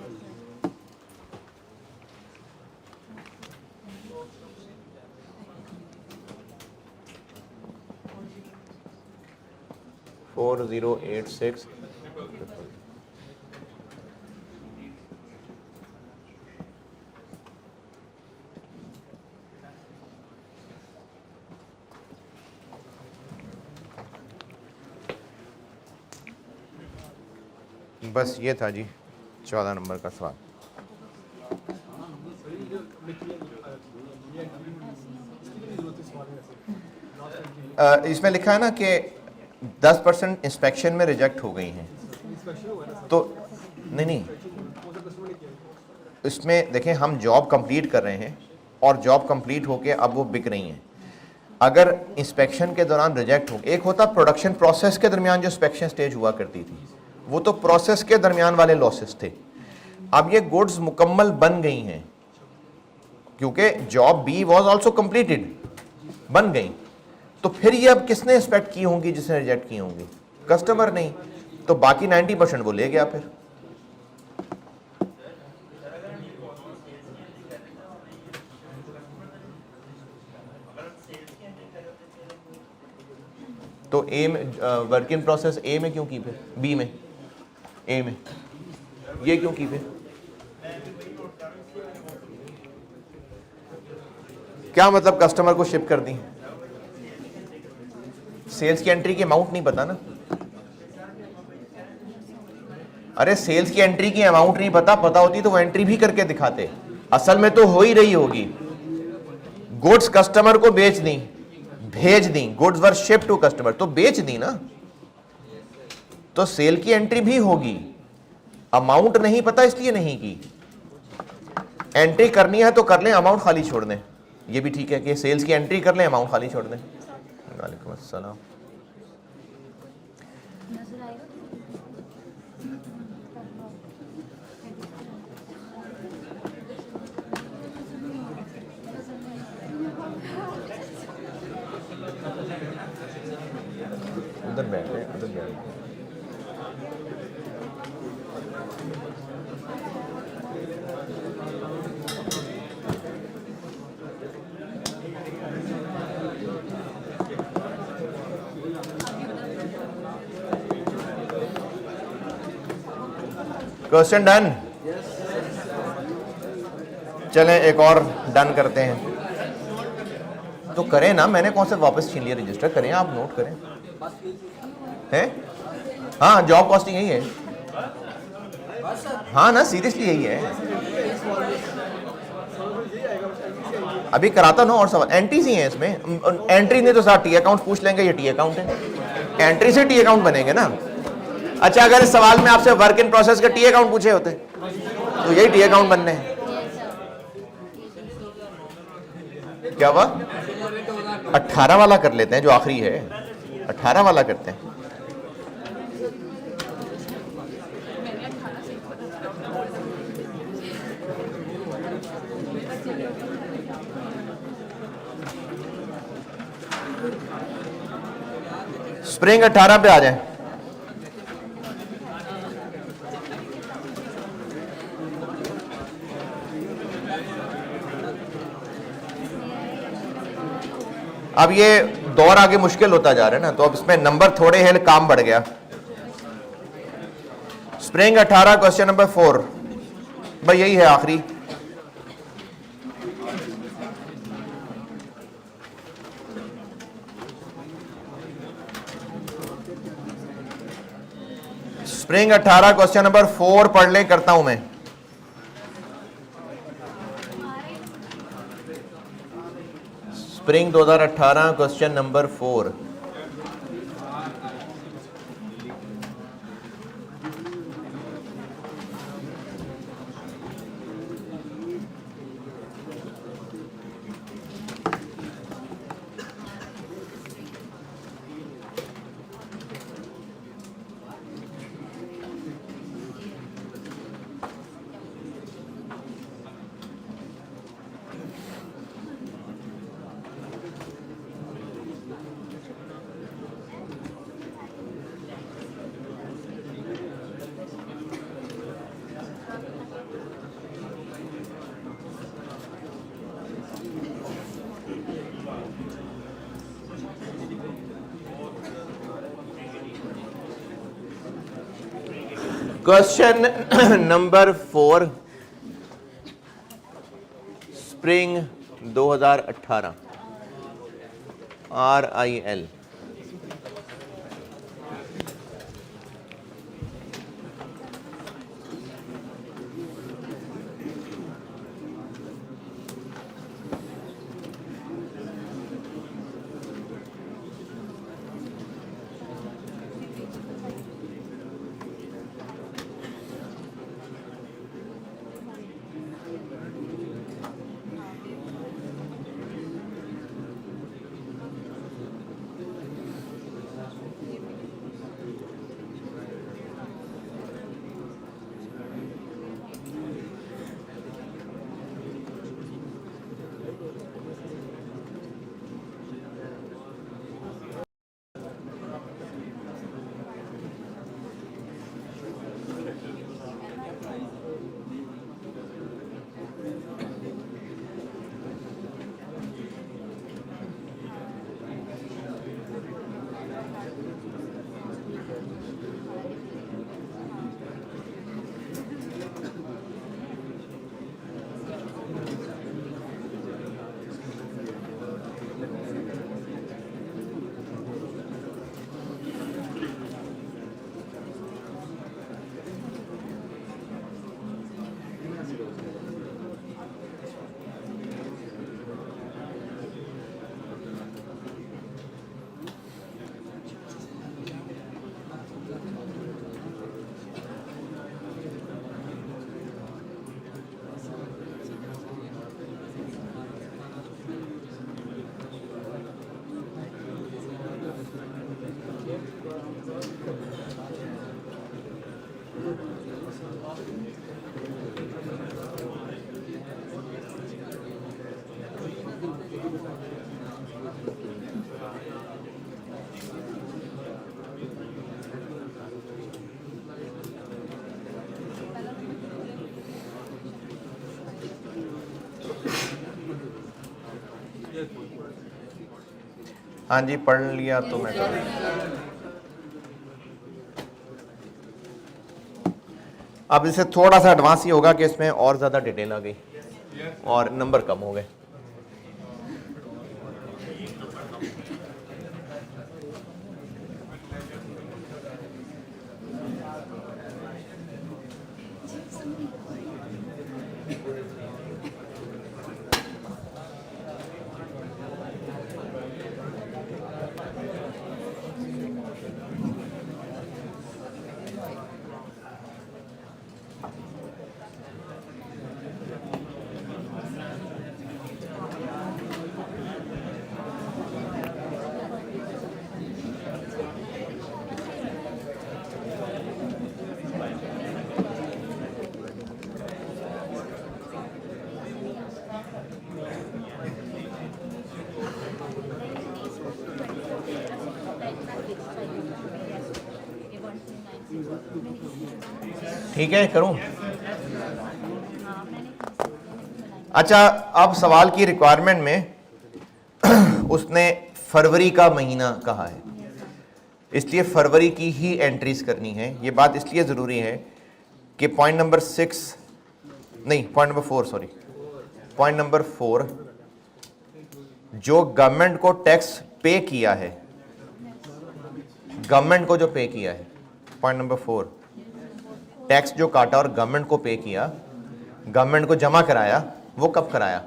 $4086। बस ये था जी 14 नंबर का सवाल। इसमें लिखा है ना कि 10% इंस्पेक्शन में रिजेक्ट हो गई हैं, तो नहीं, इसमें देखें हम जॉब कंप्लीट कर रहे हैं और जॉब कंप्लीट होके अब वो बिक रही हैं। अगर इंस्पेक्शन के दौरान रिजेक्ट हो, एक होता प्रोडक्शन प्रोसेस के दरमियान जो इंस्पेक्शन स्टेज हुआ करती थी, वो तो प्रोसेस के दरमियान वाले लॉसेस थे। अब ये गुड्स मुकम्मल बन गई हैं क्योंकि job B was also completed, बन गई, तो फिर ये अब किसने इंस्पेक्ट की होंगी? जिसने रिजेक्ट की होंगी, कस्टमर नहीं, तो बाकी 90% वो ले गया फिर। तो ए में वर्क इन प्रोसेस ए में क्यों की, फिर बी में, ए में ये क्यों की? फिर क्या मतलब कस्टमर को शिप कर दी? सेल्स की एंट्री की अमाउंट नहीं पता ना। अरे सेल्स की एंट्री की अमाउंट नहीं पता, पता होती तो वो एंट्री भी करके दिखाते। असल में तो हो ही रही होगी, गुड्स कस्टमर को बेच दी, भेज दी, goods were ship to customer, तो बेच दी ना, तो सेल की एंट्री भी होगी, अमाउंट नहीं पता इसलिए नहीं की। एंट्री करनी है तो कर लें, अमाउंट खाली छोड़ दें, ये भी ठीक है कि सेल्स की एंट्री कर लें, अमाउंट खाली छोड़ दें। वालेकुम अस्सलाम। Question done. चलें एक और डन करते हैं। तो करें ना, मैंने कौन सा वापस छीन लिया, रजिस्टर करें, आप नोट करें। है हाँ, जॉब कॉस्टिंग यही है। हाँ ना, सीरियसली यही है। अभी कराता ना और सवाल, एंट्रीज ही हैं इसमें। एंट्री नहीं तो साथ टी अकाउंट पूछ लेंगे, ये टी अकाउंट है, एंट्री से टी अकाउंट बनेंगे ना। अच्छा, अगर इस सवाल में आपसे वर्क इन प्रोसेस के टी अकाउंट पूछे होते तो यही टी अकाउंट बनने हैं। क्या हुआ? 18 वाला कर लेते हैं जो आखिरी है, 18 वाला करते हैं। स्प्रिंग 18 पे आ जाए। अब ये दौर आगे मुश्किल होता जा रहा है ना, तो अब इसमें नंबर थोड़े हैं, काम बढ़ गया। स्प्रिंग 18 क्वेश्चन नंबर 4, भाई यही है आखिरी। स्प्रिंग 18 क्वेश्चन नंबर 4 पढ़ लें, करता हूं मैं। Spring 2018 question number 4। Question number 4, spring 2018 RIL। हाँ जी, पढ़ लिया तो मैं अब इससे थोड़ा सा एडवांस ही होगा कि इसमें और ज़्यादा डिटेल आ गई और नंबर कम हो गए। ठीक है, करूं? अच्छा, अब सवाल की रिक्वायरमेंट में उसने फरवरी का महीना कहा है, इसलिए फरवरी की ही एंट्रीज करनी है। ये बात इसलिए ज़रूरी है कि पॉइंट नंबर 4, जो गवर्नमेंट को टैक्स पे किया है, गवर्नमेंट को जो पे किया है, पॉइंट नंबर 4, टैक्स जो काटा और गवर्नमेंट को पे किया, गवर्नमेंट को जमा कराया, वो कब कराया?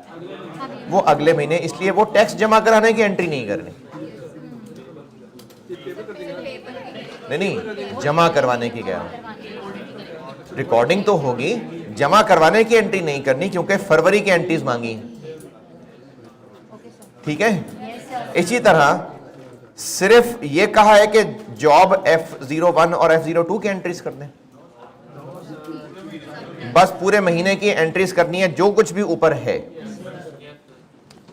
वो अगले महीने, इसलिए वो टैक्स जमा कराने की एंट्री नहीं करनी। नहीं, जमा करवाने की कह रहा हूं। रिकॉर्डिंग तो होगी, जमा करवाने की एंट्री नहीं करनी, क्योंकि फरवरी की एंट्रीज मांगी। ठीक है, इसी तरह सिर्फ ये कहा है कि जॉब F01 और F02 की एंट्रीज कर दें, बस पूरे महीने की एंट्रीज करनी है, जो कुछ भी ऊपर है।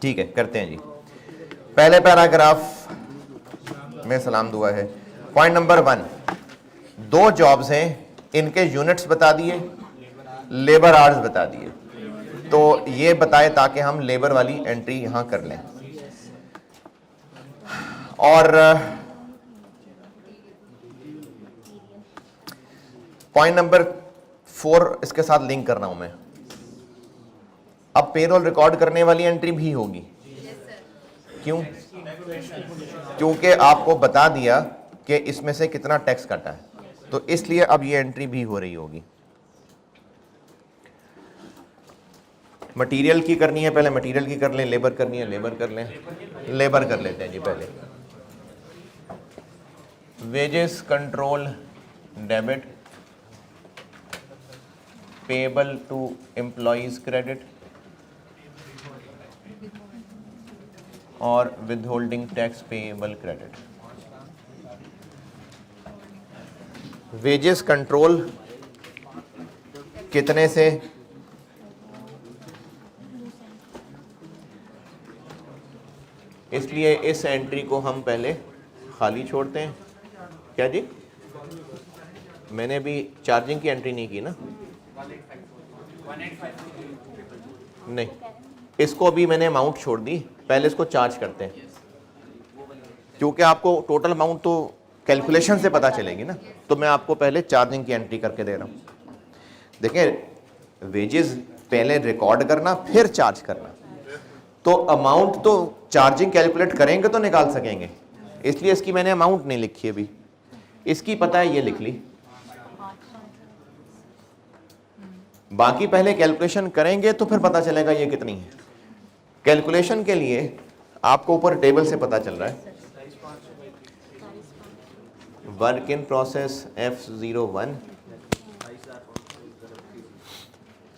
ठीक है, करते हैं जी। पहले पैराग्राफ में सलाम दुआ है। पॉइंट नंबर 1, 2 जॉब्स हैं, इनके यूनिट्स बता दिए, लेबर आवर्स बता दिए, तो ये बताए ताकि हम लेबर वाली एंट्री यहां कर लें। और पॉइंट नंबर 4 इसके साथ लिंक कर रहा हूं मैं। अब पेरोल रिकॉर्ड करने वाली एंट्री भी होगी। क्यों? क्योंकि आपको बता दिया कि इसमें से कितना टैक्स कटा है, तो इसलिए अब ये एंट्री भी हो रही होगी। मटेरियल की करनी है, पहले मटेरियल की कर लें, लेबर करनी है, लेबर कर लें, लेबर कर लेते हैं जी पहले। Wages control debit, payable to employees credit और withholding tax payable credit. Wages control कितने से? इसलिए इस एंट्री को हम पहले खाली छोड़ते हैं। क्या जी? मैंने भी चार्जिंग की एंट्री नहीं की ना? नहीं, इसको भी मैंने अमाउंट छोड़ दी, पहले इसको चार्ज करते हैं, क्योंकि आपको टोटल अमाउंट तो कैलकुलेशन से पता चलेगी ना, तो मैं आपको पहले चार्जिंग की एंट्री करके दे रहा हूँ। देखिए, वेजेस पहले रिकॉर्ड करना, फिर चार्ज करना, तो अमाउंट तो चार्जिंग कैलकुलेट करेंगे तो निकाल सकेंगे, इसलिए इसकी मैंने अमाउंट नहीं लिखी अभी, इसकी पता है ये लिख ली। बाकी पहले कैलकुलेशन करेंगे तो फिर पता चलेगा ये कितनी है। कैलकुलेशन के लिए आपको ऊपर टेबल से पता चल रहा है, work in process F01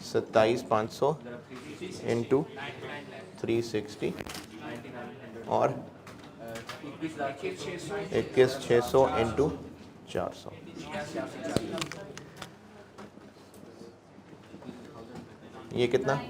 27,500 into 360 और 21,600 इंटू 400। ये कितना?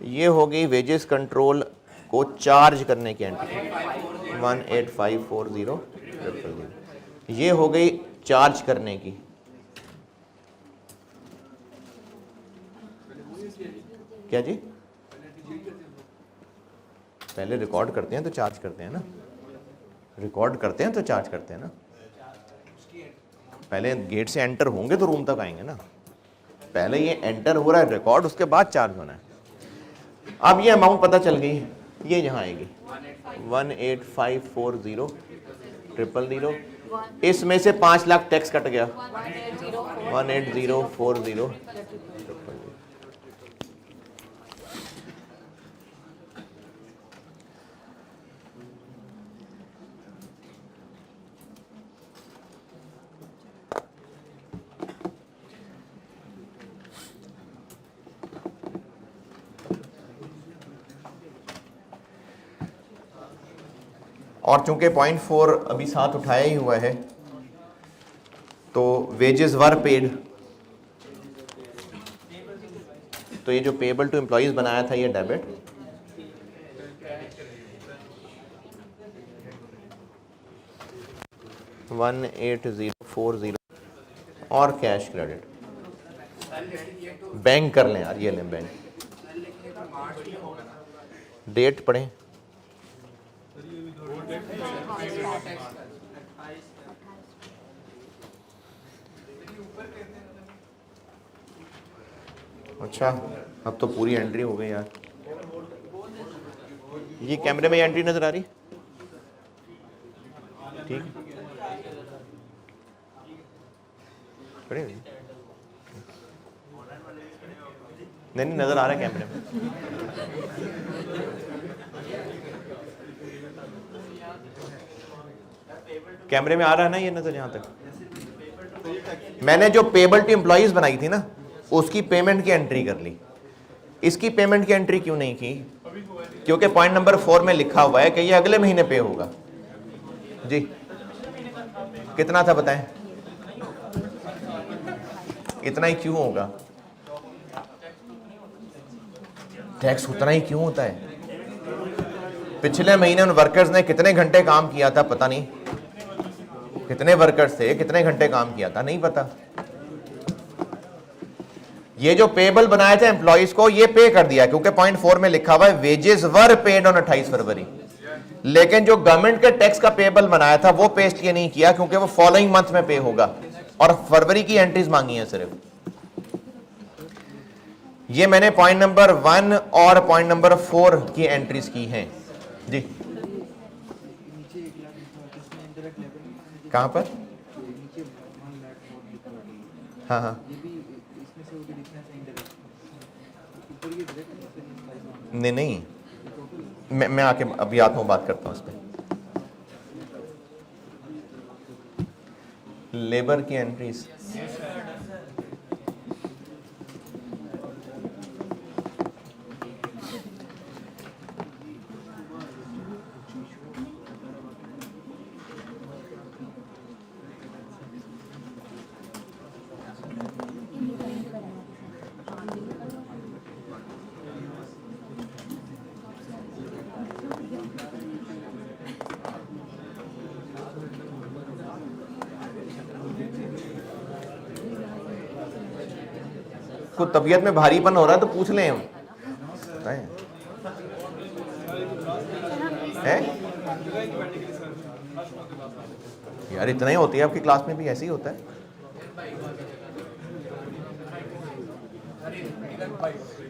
ये हो गई वेजेस कंट्रोल को चार्ज करने की एंट्री 18,540,000। ये हो गई चार्ज करने की। क्या जी? पहले रिकॉर्ड करते हैं तो चार्ज करते हैं ना, रिकॉर्ड करते हैं तो चार्ज करते हैं ना। पहले गेट से एंटर होंगे तो रूम तक आएंगे ना, पहले ये एंटर हो रहा है रिकॉर्ड, उसके बाद चार्ज होना है। अब ये अमाउंट पता चल गई, ये यहाँ आएगी 18540,000, इसमें से 5 लाख टैक्स कट गया 18040। और चूंकि 0.4 अभी साथ उठाया ही हुआ है तो वेजेस वर पेड, तो ये जो पेबल टू एम्प्लॉइज बनाया था ये डेबिट, $18040 और कैश क्रेडिट। बैंक कर लें यार, ये लें बैंक, डेट पढ़ें। अच्छा अब तो पूरी एंट्री हो गई यार। ये कैमरे में एंट्री नजर आ रही, ठीक नहीं नहीं नजर आ रहा है कैमरे में। कैमरे में आ रहा है ना ये नजर, यहां तक मैंने जो पेबल टू एम्प्लॉइज बनाई थी ना उसकी पेमेंट की एंट्री कर ली, इसकी पेमेंट की एंट्री क्यों नहीं की? क्योंकि पॉइंट नंबर 4 में लिखा हुआ है कि ये अगले महीने पे होगा। जी कितना था बताएं? इतना ही क्यों होगा? टैक्स उतना ही क्यों होता है? पिछले महीने उन वर्कर्स ने कितने घंटे काम किया था पता नहीं, कितने वर्कर्स थे, कितने घंटे काम किया था नहीं पता। ये जो पेबल बनाया था एम्प्लॉइज को ये पे कर दिया क्योंकि पॉइंट 4 में लिखा हुआ है वेजेस वर पेड ऑन 28 फरवरी, लेकिन जो गवर्नमेंट के टैक्स का पेबल बनाया था वो पे इसलिए नहीं किया क्योंकि वो फॉलोइंग मंथ में पे होगा और फरवरी की एंट्रीज मांगी है सिर्फ। ये मैंने पॉइंट नंबर 1 और पॉइंट नंबर 4 की एंट्रीज की हैं जी। कहां पर? हाँ हाँ नहीं नहीं मैं आके अभी आता हूँ, बात करता हूँ इस पर। लेबर की एंट्रीज को तबीयत में भारीपन हो रहा है तो पूछ लें है? यार इतना ही होती है आपकी क्लास में भी ऐसे ही होता है?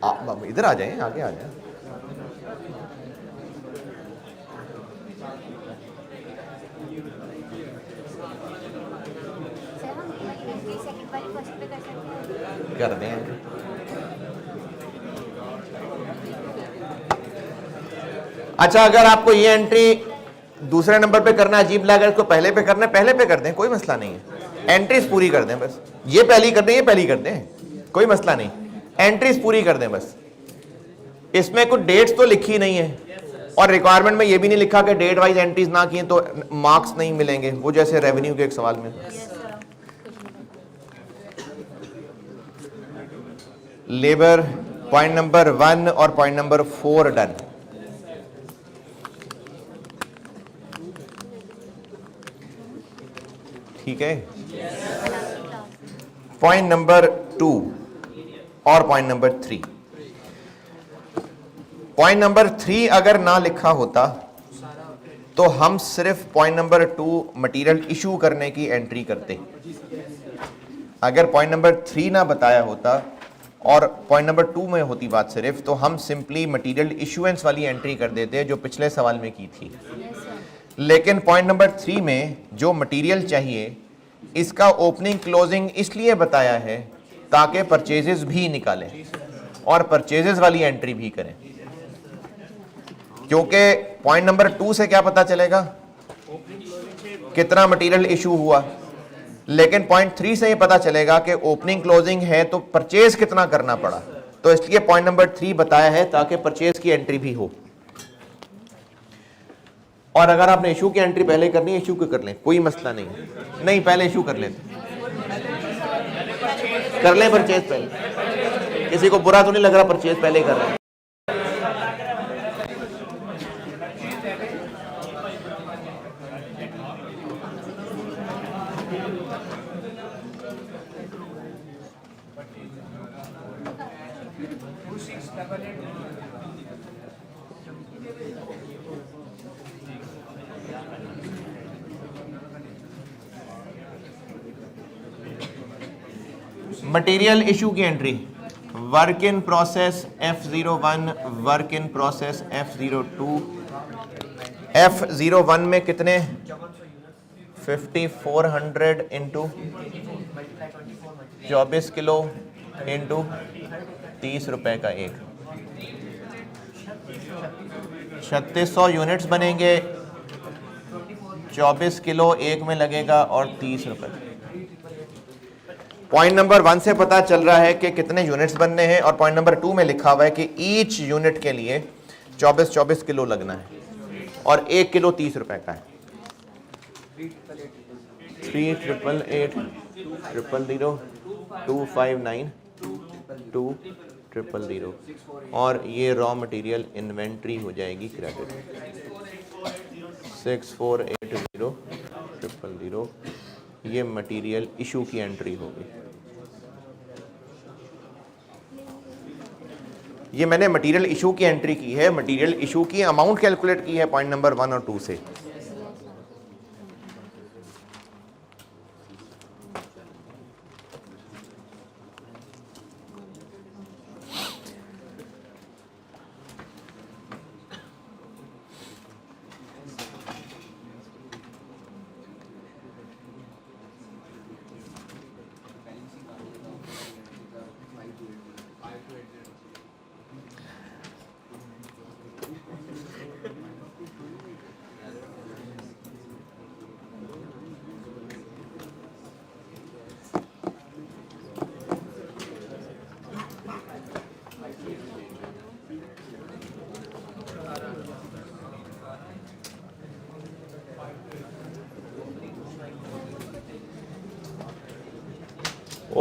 आप इधर आ जाएं, आगे आ जाएं। कर दें अच्छा, अगर आपको ये एंट्री दूसरे नंबर पे करना अजीब लगा, इसको पहले पे करना है पहले पे कर दें, कोई मसला नहीं है। एंट्रीज पूरी कर दें बस, ये पहली कर दें, ये पहली कर दें, कोई मसला नहीं। एंट्रीज पूरी कर दें बस। इसमें कुछ डेट्स तो लिखी नहीं है और रिक्वायरमेंट में ये भी नहीं लिखा कि डेट वाइज एंट्रीज ना किए तो मार्क्स नहीं मिलेंगे, वो जैसे रेवेन्यू के एक सवाल में। लेबर पॉइंट नंबर 1 और पॉइंट नंबर 4 डन। ठीक है, पॉइंट नंबर 2 और पॉइंट नंबर 3 पॉइंट नंबर 3 अगर ना लिखा होता तो हम सिर्फ पॉइंट नंबर 2 मटेरियल इशू करने की एंट्री करते। अगर पॉइंट नंबर 3 ना बताया होता और पॉइंट नंबर 2 में होती बात सिर्फ, तो हम सिंपली मटेरियल इशुएंस वाली एंट्री कर देते जो पिछले सवाल में की थी। लेकिन पॉइंट नंबर 3 में जो मटेरियल चाहिए इसका ओपनिंग क्लोजिंग इसलिए बताया है ताकि परचेजेस भी निकालें और परचेजेस वाली एंट्री भी करें, क्योंकि पॉइंट नंबर 2 से क्या पता चलेगा कितना मटेरियल इशू हुआ, लेकिन पॉइंट 3 से ये पता चलेगा कि ओपनिंग क्लोजिंग है तो परचेज कितना करना पड़ा। तो इसलिए पॉइंट नंबर 3 बताया है ताकि परचेज की एंट्री भी हो। और अगर आपने इशू की एंट्री पहले करनी है, इशू की कर लें, कोई मसला नहीं। नहीं, पहले इशू कर लेते, कर लें परचेज पहले। किसी को बुरा तो नहीं लग रहा परचेज पहले कर रहे हैं? मटेरियल इशू की entry, work in process F01, work in process F02। F01 में कितने 5400 इंटू 24 किलो इंटू 30 रुपए का एक, 3600 यूनिट्स बनेंगे। 24 किलो एक में लगेगा और 30 रुपए। पॉइंट नंबर 1 से पता चल रहा है कि कितने यूनिट्स बनने हैं और पॉइंट नंबर 2 में लिखा हुआ है कि ईच यूनिट के लिए 24 किलो लगना है और 1 किलो 30 रुपए का है। 3888 000 259 2000 और ये रॉ मटेरियल इन्वेंट्री हो जाएगी क्रेडिट 6480 000। ये मटेरियल इशू की एंट्री होगी। ये मैंने मटेरियल इशू की एंट्री की है, मटेरियल इशू की अमाउंट कैलकुलेट की है पॉइंट नंबर 1 और 2 से।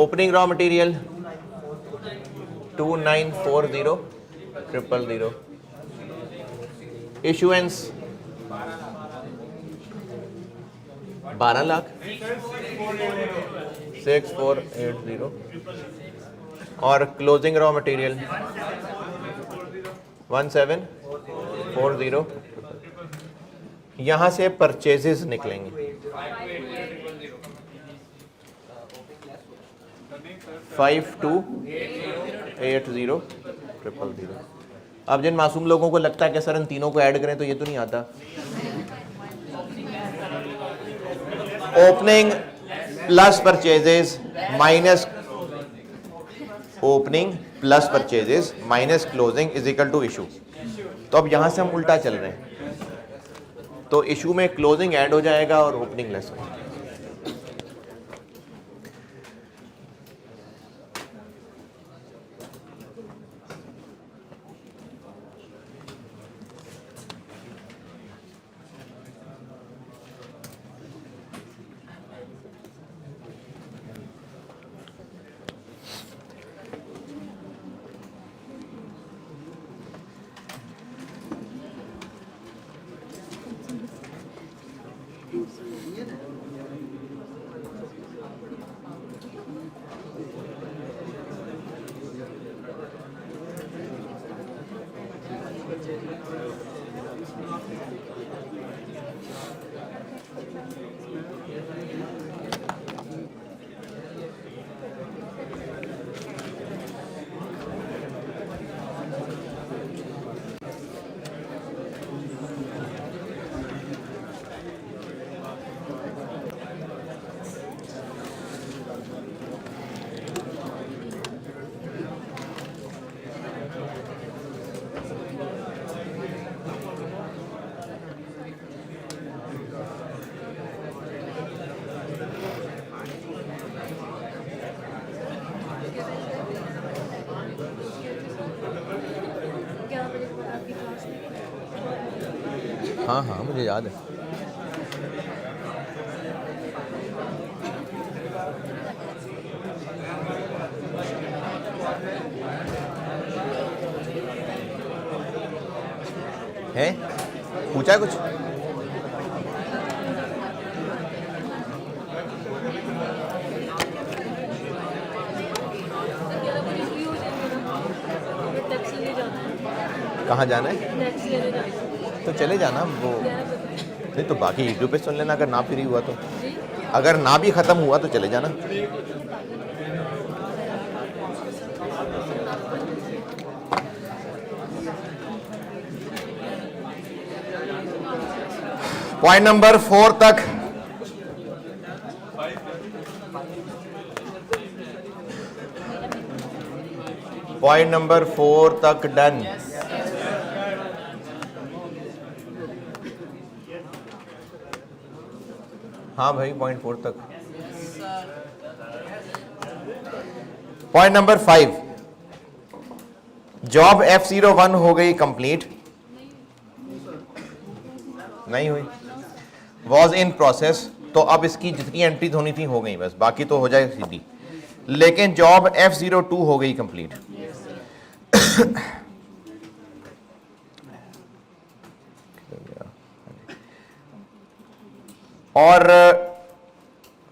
Opening raw material 2940 000। Issuance 12 lakh 6480 और क्लोजिंग रॉ मटेरियल 1740। यहां से परचेजेस निकलेंगे 5280 000। अब जिन मासूम लोगों को लगता है कि सर इन तीनों को ऐड करें तो ये तो नहीं आता। Opening plus purchases minus opening plus purchases minus closing is equal to issue. तो अब यहां से हम उल्टा चल रहे हैं, तो इशू में क्लोजिंग ऐड हो जाएगा और ओपनिंग लेस हो जाएगा। हाँ हाँ मुझे याद है। है पूछा है कुछ? कहाँ जाना है? तो चले जाना वो नहीं तो बाकी यूट्यूब पे सुन लेना, अगर ना फ्री हुआ तो, अगर ना भी ख़त्म हुआ तो चले जाना। पॉइंट नंबर 4 तक पॉइंट नंबर 4 तक डन। हाँ भाई पॉइंट 4 तक। पॉइंट नंबर 5, जॉब F01 हो गई कंप्लीट, नहीं हुई, वॉज इन प्रोसेस, तो अब इसकी जितनी एंट्रीज होनी थी हो गई बस, बाकी तो हो जाए सीधी। लेकिन जॉब F02 हो गई कंप्लीट। और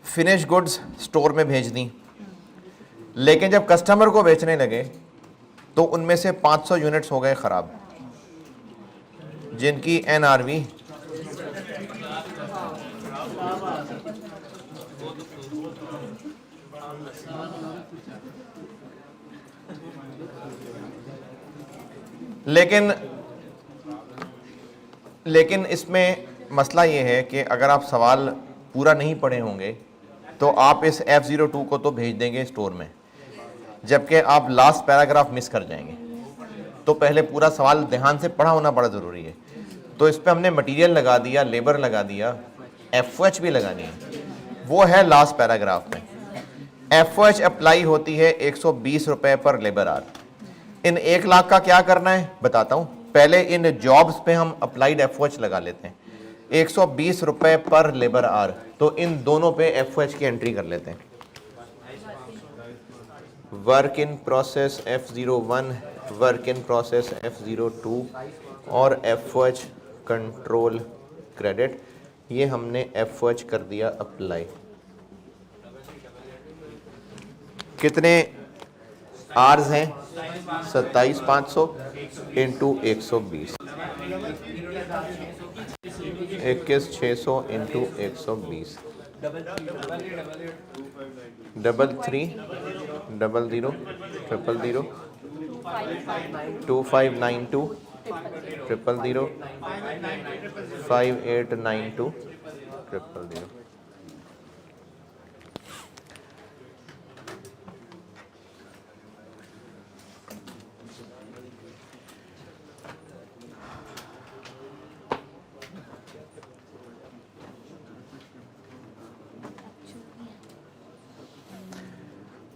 फिनिश गुड्स स्टोर में भेज दी, लेकिन जब कस्टमर को बेचने लगे तो उनमें से 500 यूनिट्स हो गए ख़राब, जिनकी NRV लेकिन इसमें मसला ये है कि अगर आप सवाल पूरा नहीं पढ़े होंगे तो आप इस F02 को तो भेज देंगे स्टोर में, जबकि आप लास्ट पैराग्राफ मिस कर जाएंगे। तो पहले पूरा सवाल ध्यान से पढ़ा होना बड़ा ज़रूरी है। तो इस पर हमने मटेरियल लगा दिया, लेबर लगा दिया, FOH भी लगानी है, वो है लास्ट पैराग्राफ में। FOH अप्लाई होती है 120 रुपए पर लेबर आवर। इन 1 लाख का क्या करना है बताता हूँ। पहले इन जॉब्स पे हम अप्लाइड FOH लगा लेते हैं, 120 रुपए पर लेबर आवर, तो इन दोनों पे FOH की एंट्री कर लेते हैं। Work in process F01, work in process F02 और FOH कंट्रोल क्रेडिट, ये हमने FOH कर दिया अप्लाई। कितने आर्स हैं? 27,500 इंटू 120, 21,600 इंटू 120, 33000000, 2592 000, 5892 000।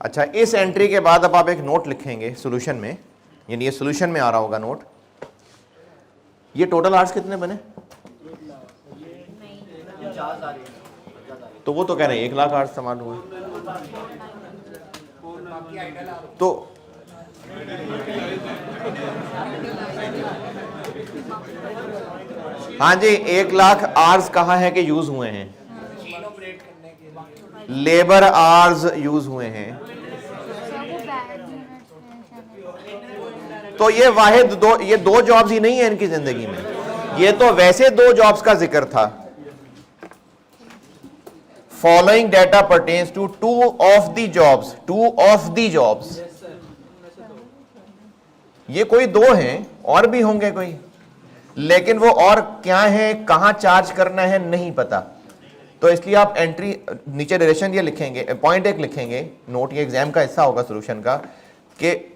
अच्छा, इस एंट्री के बाद अब आप एक नोट लिखेंगे सॉल्यूशन में, यानी ये सॉल्यूशन में आ रहा होगा नोट। ये टोटल आवर्स कितने बने? तो वो तो कह रहे हैं 1 लाख आवर्स इस्तेमाल हुए। तो हाँ जी, 1 लाख आवर्स कहाँ है कि यूज हुए हैं? लेबर आवर्स यूज हुए हैं। तो ये वाहिद दो, ये 2 जॉब्स ही नहीं है इनकी जिंदगी में, ये तो वैसे 2 जॉब्स का जिक्र था। Following data pertains to 2 of the jobs, 2 of the jobs. ये कोई 2 हैं, और भी होंगे कोई, लेकिन वो और क्या है, कहां चार्ज करना है नहीं पता। तो इसलिए आप एंट्री नीचे डायरेक्शन ये लिखेंगे, पॉइंट 1 लिखेंगे, नोट ये एग्जाम का हिस्सा होगा सॉल्यूशन का, कि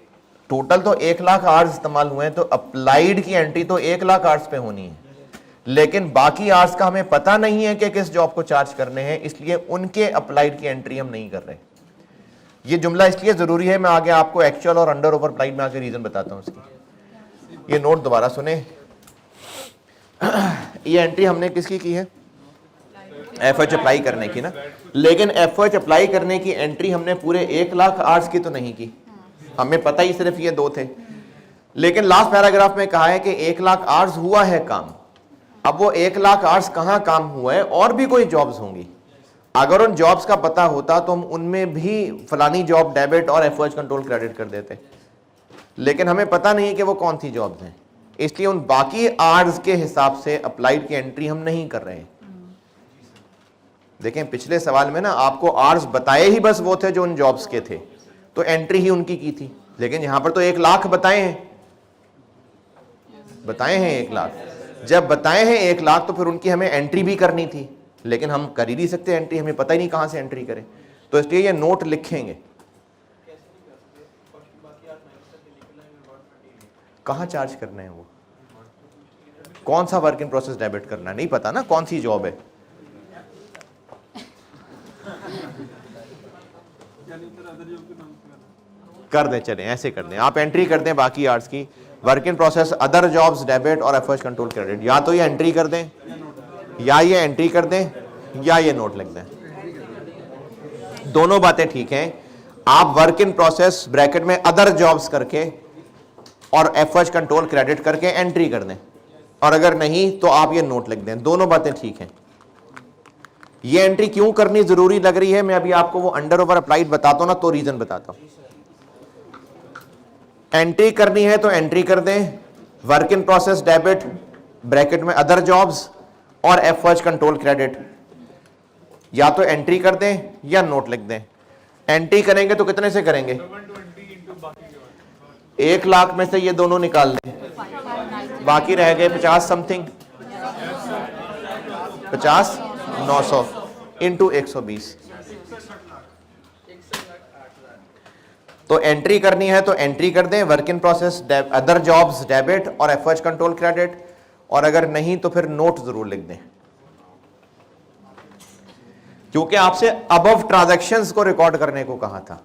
टोटल तो 1 लाख आवर्स इस्तेमाल हुए हैं, तो अप्लाइड की एंट्री तो 1 लाख आवर्स पे होनी है, लेकिन बाकी आवर्स का हमें पता नहीं है कि किस जॉब को चार्ज करने हैं, इसलिए उनके अप्लाइड की एंट्री हम नहीं कर रहे। ये जुमला इसलिए जरूरी है, मैं आगे आपको एक्चुअल और अंडर ओवर अप्लाइड में आगे रीजन बताता हूं इसकी। ये नोट दोबारा सुने, ये एंट्री हमने किसकी की है? एफएच अप्लाई करने की ना, लेकिन एफएच अप्लाई करने की एंट्री हमने पूरे 1 लाख आवर्स की तो नहीं की, हमें पता ही सिर्फ ये 2 थे। लेकिन लास्ट पैराग्राफ में कहा है कि 1 लाख आवर्स हुआ है काम। अब वो 1 लाख आवर्स कहाँ काम हुआ है, और भी कोई जॉब्स होंगी, अगर उन जॉब्स का पता होता तो हम उनमें भी फलानी जॉब डेबिट और एफओएच कंट्रोल क्रेडिट कर देते, लेकिन हमें पता नहीं कि वो कौन सी जॉब्स हैं, इसलिए उन बाकी आवर्स के हिसाब से अप्लाइड की एंट्री हम नहीं कर रहे हैं। देखें पिछले सवाल में ना आपको आवर्स बताए ही बस वो थे जो उन जॉब्स के थे, तो एंट्री ही उनकी की थी, लेकिन यहां पर तो 1 लाख बताए हैं, 1 लाख। जब बताए हैं 1 लाख तो फिर उनकी हमें एंट्री भी करनी थी, लेकिन हम कर ही नहीं सकते एंट्री, हमें पता ही नहीं कहां से एंट्री करें, तो इसलिए ये नोट लिखेंगे। कहां चार्ज करना है, वो कौन सा वर्क इन प्रोसेस डेबिट करना है, नहीं पता ना कौन सी जॉब है। कर दें, चलें ऐसे कर दें, आप एंट्री कर दें बाकी आवर्स की, work in process other jobs debit और एफओएच कंट्रोल क्रेडिट, या तो ये एंट्री कर दें, या ये एंट्री कर दें, या ये नोट लिख दें, दोनों बातें ठीक हैं। आप वर्क इन प्रोसेस ब्रैकेट में अदर जॉब्स करके और एफओएच कंट्रोल क्रेडिट करके एंट्री कर दें, और अगर नहीं तो आप ये नोट लिख दें, दोनों बातें ठीक हैं। ये एंट्री क्यों करनी जरूरी लग रही है, मैं अभी आपको वो अंडर ओवर अप्लाइड बताता हूं ना, तो रीजन बताता हूं। एंट्री करनी है तो एंट्री कर दें, work in process debit bracket में अदर जॉब्स और एफओएच कंट्रोल क्रेडिट, या तो एंट्री कर दें या नोट लिख दें। एंट्री करेंगे तो कितने से करेंगे, 1 लाख में से ये दोनों निकाल दें, बाकी रह गए 50 समथिंग, 50 900 इंटू 120। तो एंट्री करनी है तो एंट्री कर दें, work in process other jobs debit और एफओएच कंट्रोल क्रेडिट, और अगर नहीं तो फिर नोट जरूर लिख दें, क्योंकि आपसे अबव ट्रांजैक्शंस को रिकॉर्ड करने को कहा था।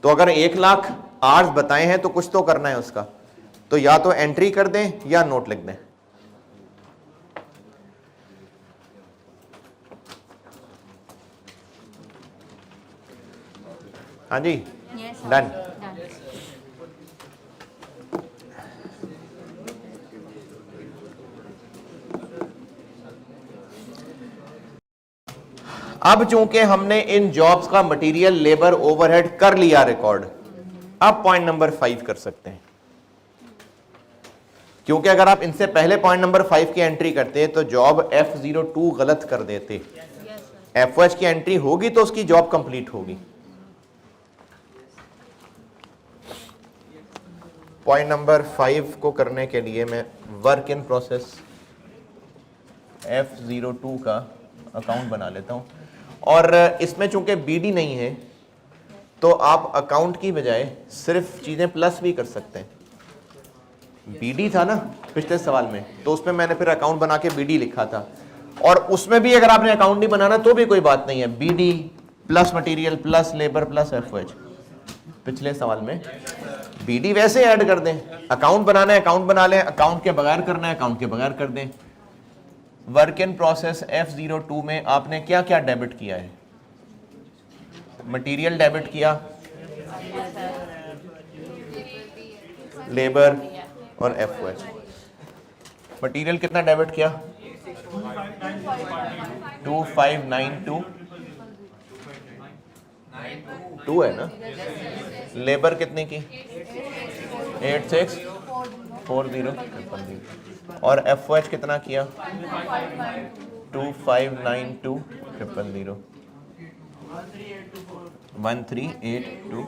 तो अगर 1 लाख आवर्स बताए हैं तो कुछ तो करना है उसका, तो या तो एंट्री कर दें या नोट लिख दें। हाँ जी, डन। अब चूंकि हमने इन जॉब्स का मटेरियल लेबर ओवरहेड कर लिया रिकॉर्ड, अब पॉइंट नंबर 5 कर सकते हैं, क्योंकि अगर आप इनसे पहले पॉइंट नंबर 5 की एंट्री करते तो जॉब F02 गलत कर देते, एफओएच की एंट्री होगी तो उसकी जॉब कंप्लीट होगी। पॉइंट नंबर 5 को करने के लिए मैं वर्क इन प्रोसेस F02 का अकाउंट बना लेता हूं, और इसमें चूंकि बीडी नहीं है तो आप अकाउंट की बजाय सिर्फ चीजें प्लस भी कर सकते हैं। बीडी था ना पिछले सवाल में, तो उसमें मैंने फिर अकाउंट बना के बीडी लिखा था, और उसमें भी अगर आपने अकाउंट नहीं बनाना तो भी कोई बात नहीं है, BD plus material plus labour plus FOH. पिछले सवाल में बीडी वैसे ऐड कर दें, अकाउंट बनाना है अकाउंट बना लें, अकाउंट के बगैर करना है अकाउंट के बगैर कर दें। वर्क इन प्रोसेस F02 में आपने क्या क्या डेबिट किया है, मटेरियल डेबिट किया, लेबर और एफओएच। मटेरियल कितना डेबिट किया, 2592 2 है ना, लेबर कितने की 8640, और एफओएच कितना किया 2592 1382।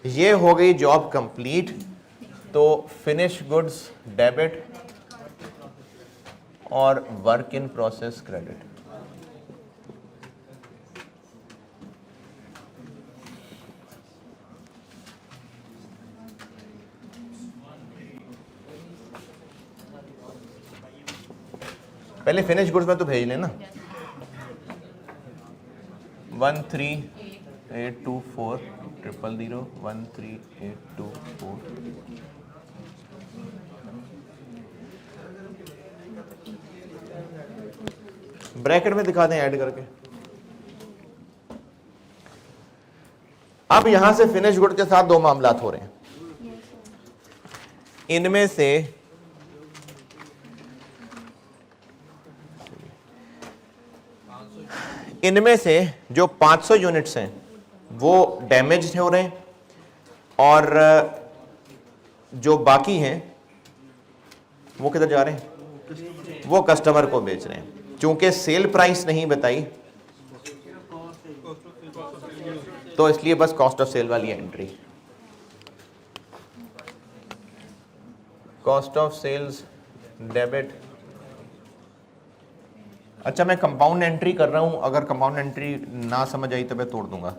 ये हो गई जॉब कंप्लीट, तो फिनिश गुड्स डेबिट और वर्क इन प्रोसेस क्रेडिट। पहले फिनिश गुड्स में तो भेज लेना, 13824 000 13824 ब्रैकेट में दिखा दें ऐड करके। अब यहां से फिनिश गुड के साथ दो मामलात हो रहे हैं। इनमें से जो 500 यूनिट्स हैं वो डैमेज हो रहे हैं, और जो बाकी हैं वो किधर जा रहे हैं, वो कस्टमर को बेच रहे हैं। चूंकि सेल प्राइस नहीं बताई तो इसलिए बस कॉस्ट ऑफ सेल वाली एंट्री। Cost of sales debit. अच्छा, मैं कंपाउंड एंट्री कर रहा हूं, अगर कंपाउंड एंट्री ना समझ आई तो मैं तोड़ दूंगा।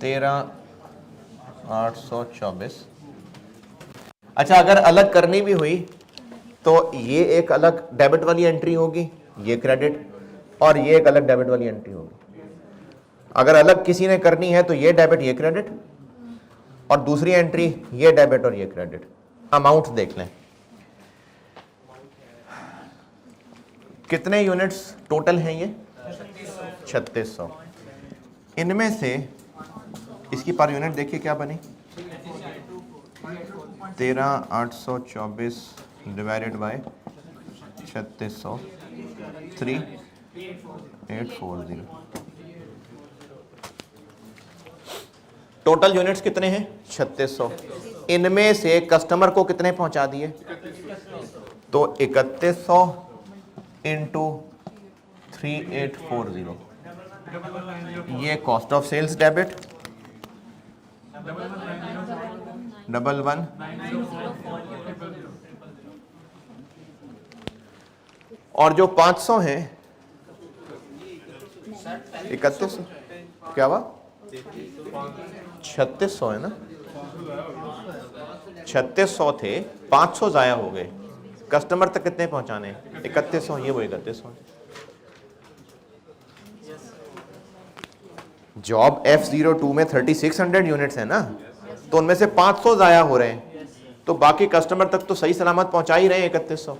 तेरह 824। अच्छा, अगर अलग करनी भी हुई तो ये एक अलग डेबिट वाली एंट्री होगी, ये क्रेडिट, और ये एक अलग डेबिट वाली एंट्री होगी। अगर अलग किसी ने करनी है तो ये डेबिट ये क्रेडिट, और दूसरी एंट्री ये डेबिट और ये क्रेडिट। अमाउंट देख लें, कितने यूनिट्स टोटल हैं ये? 3600। इनमें से इसकी पर यूनिट देखिए क्या बनी, 13824 डिवाइडेड बाय 3600, 3840। टोटल यूनिट्स कितने हैं? 3600। इनमें से कस्टमर को कितने पहुंचा दिए? तो 3100 इंटू 3840, ये कॉस्ट ऑफ सेल्स डेबिट, 11 और जो 500 हैं 3100, क्या हुआ? 3600 है ना, 3600 थे, 500 जाया हो गए, कस्टमर तक कितने पहुंचाने? 3100, ये वो 3100। जॉब F02 में 3600 यूनिट्स है ना, तो उनमें से 500 जाया हो रहे हैं, तो बाकी कस्टमर तक तो सही सलामत पहुंचा ही रहे हैं 3100।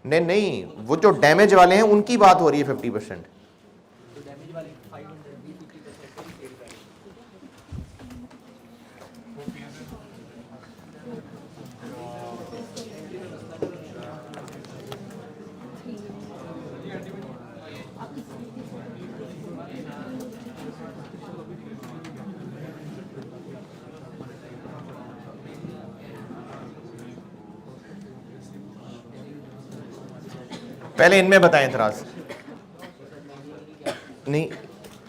नहीं, वो जो डैमेज वाले हैं उनकी बात हो रही है 50%। पहले इनमें बताएं इतराज नहीं,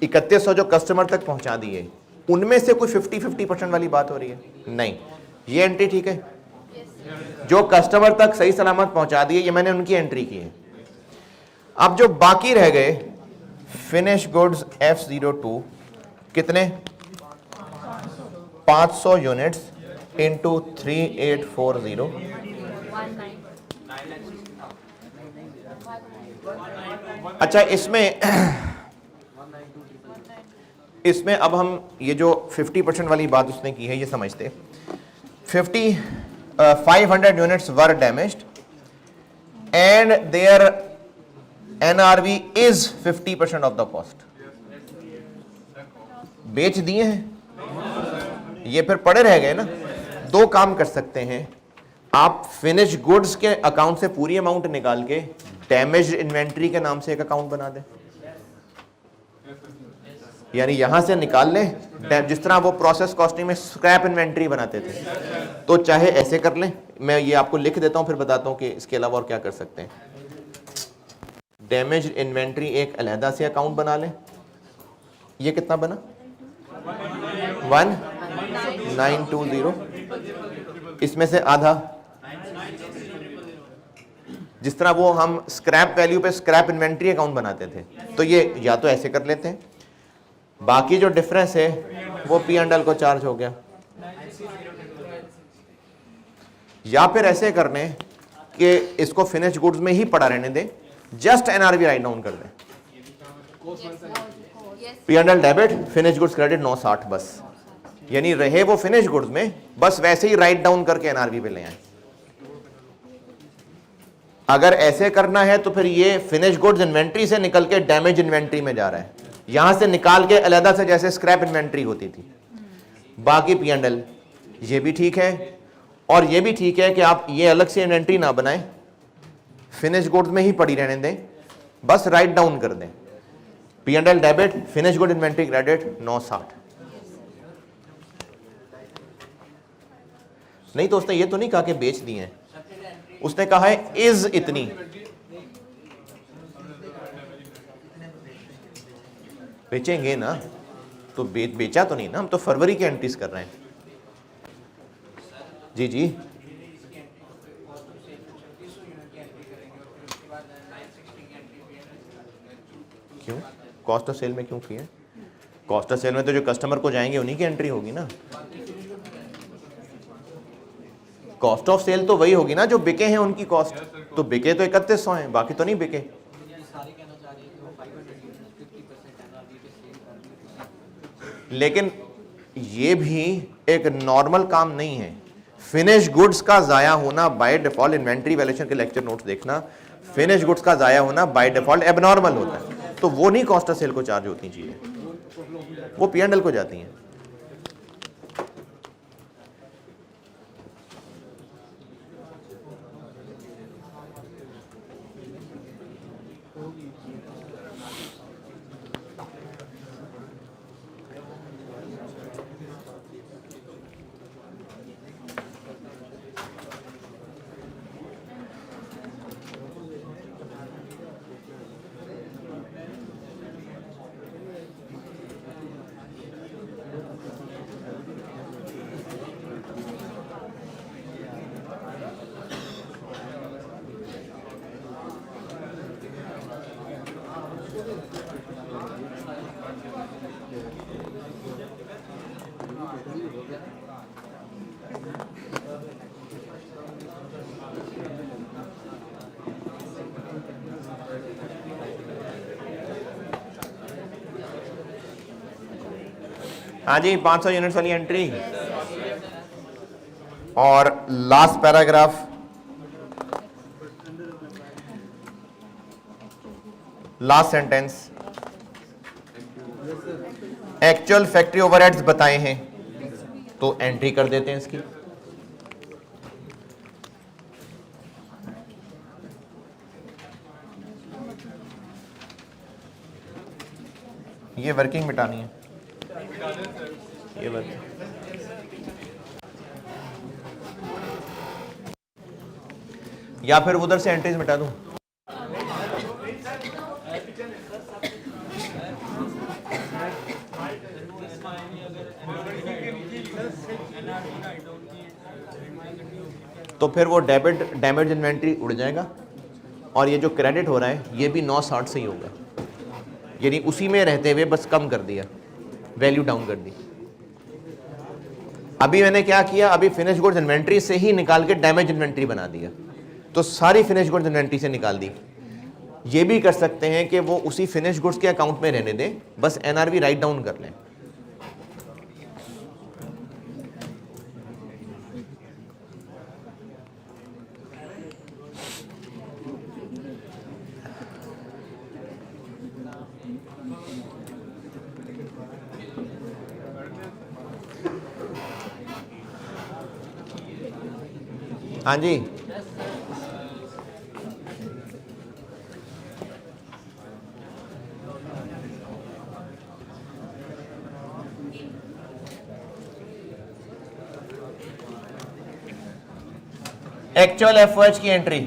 3100 जो कस्टमर तक पहुंचा दिए उनमें से कोई 50% वाली बात हो रही है? नहीं, ये एंट्री ठीक है, जो कस्टमर तक सही सलामत पहुंचा दिए ये मैंने उनकी एंट्री की है। अब जो बाकी रह गए फिनिश गुड्स F02 कितने? 500 यूनिट्स इंटू 3840, अच्छा इसमें अब हम ये जो 50% वाली बात उसने की है ये समझते। 500 units were damaged and their NRV is 50% of the cost. बेच दिए हैं, ये फिर पड़े रह गए ना। दो काम कर सकते हैं, आप फिनिश गुड्स के अकाउंट से पूरी अमाउंट निकाल के डैमेज इन्वेंट्री के नाम से एक अकाउंट बना दें, यानी यहां से निकाल लें, जिस तरह वो प्रोसेस कॉस्टिंग में स्क्रैप इन्वेंट्री बनाते थे, तो चाहे ऐसे कर लें, मैं ये आपको लिख देता हूं फिर बताता हूं कि इसके अलावा और क्या कर सकते हैं। डैमेज इन्वेंट्री एक अलहदा से अकाउंट बना लें, ये कितना बना? 1920, इसमें से आधा, जिस तरह वो हम स्क्रैप वैल्यू पे स्क्रैप इन्वेंट्री अकाउंट बनाते थे, तो ये या तो ऐसे कर लेते हैं, बाकी जो डिफरेंस है वो P&L को चार्ज हो गया। या फिर ऐसे करने कि इसको फिनिश गुड्स में ही पड़ा रहने दें, जस्ट एनआरवी राइट डाउन कर दें, P&L debit finish goods credit 960 बस, यानी रहे वो फिनिश गुड्स में, बस वैसे ही राइट डाउन करके एनआरवी पे ले आए। अगर ऐसे करना है तो फिर ये फिनिश गुड्स इन्वेंट्री से निकल के डैमेज इन्वेंट्री में जा रहा है, यहां से निकाल के अलग से जैसे स्क्रैप इन्वेंट्री होती थी। बाकी P&L ये भी ठीक है और ये भी ठीक है कि आप ये अलग से इन्वेंट्री ना बनाएं, फिनिश गुड्स में ही पड़ी रहने दें, बस राइट डाउन कर दें। P&L debit finish good inventory credit 960। नहीं तो उसने ये तो नहीं कहा कि बेच दिए हैं, उसने कहा है इज इतनी। बेचेंगे ना तो बेचा तो नहीं ना, हम तो फरवरी के एंट्रीज कर रहे हैं। जी जी क्यों कॉस्ट ऑफ सेल में क्यों किए? कॉस्ट ऑफ सेल में तो जो कस्टमर को जाएंगे उन्हीं की एंट्री होगी ना। कॉस्ट ऑफ सेल तो वही होगी ना जो बिके हैं उनकी कॉस्ट, तो बिके तो 3100 हैं, बाकी तो नहीं बिके। लेकिन ये भी एक नॉर्मल काम नहीं है। फिनिश गुड्स का जाया होना बाय डिफॉल्ट, इन्वेंट्री वैल्यूएशन के लेक्चर नोट्स देखना, फिनिश गुड्स का जाया होना बाय डिफॉल्ट एबनॉर्मल होता है, तो वो नहीं कॉस्ट ऑफ सेल को चार्ज होती चीजें, वो P&L को जाती हैं। हाँ जी 500 यूनिट्स वाली एंट्री और last paragraph, last sentence, actual factory overheads बताए हैं तो एंट्री कर देते हैं इसकी। ये वर्किंग मिटानी है, ये वर्किंग या फिर उधर से एंट्रीज मिटा दूं। तो फिर वो डेबिट डैमेज इन्वेंट्री उड़ जाएगा और ये जो क्रेडिट हो रहा है ये भी 960 से ही होगा, यानी उसी में रहते हुए बस कम कर दिया, वैल्यू डाउन कर दी। अभी मैंने क्या किया, अभी फिनिश गुड्स इन्वेंट्री से ही निकाल के डैमेज इन्वेंट्री बना दिया, तो सारी फिनिश गुड्स इन्वेंट्री से निकाल दी। ये भी कर सकते हैं कि वो उसी फिनिश गुड्स के अकाउंट में रहने दें, बस एनआरवी राइट डाउन कर लें। हाँ जी एक्चुअल एफओएच की एंट्री,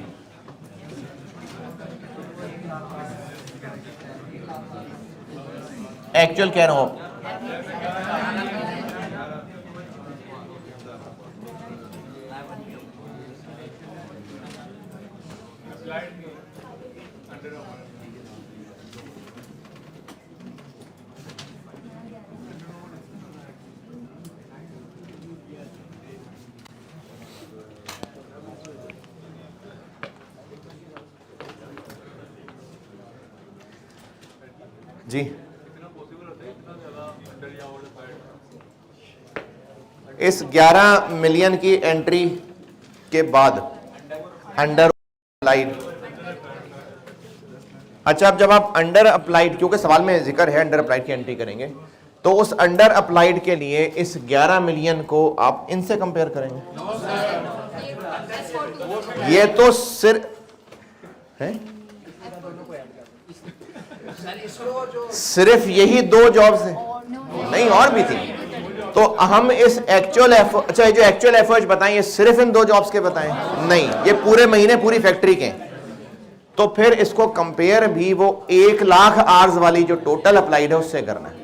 एक्चुअल कह रहा हूं जी इस 11 मिलियन की एंट्री के बाद अंडर अप्लाइड, अच्छा अब जब आप अंडर अप्लाइड, क्योंकि सवाल में जिक्र है अंडर अप्लाइड की एंट्री करेंगे, तो उस अंडर अप्लाइड के लिए इस 11 मिलियन को आप इनसे कंपेयर करेंगे? ये तो सिर्फ है, सिर्फ यही 2 जॉब्स हैं, नहीं और भी थी। तो हम इस एक्चुअल अच्छा ये जो एक्चुअल एफर्ट्स बताएं ये सिर्फ इन 2 जॉब्स के बताएं? नहीं, ये पूरे महीने पूरी फैक्ट्री के हैं। तो फिर इसको कंपेयर भी वो 1 लाख आवर्स वाली जो टोटल अप्लाइड है उससे करना है।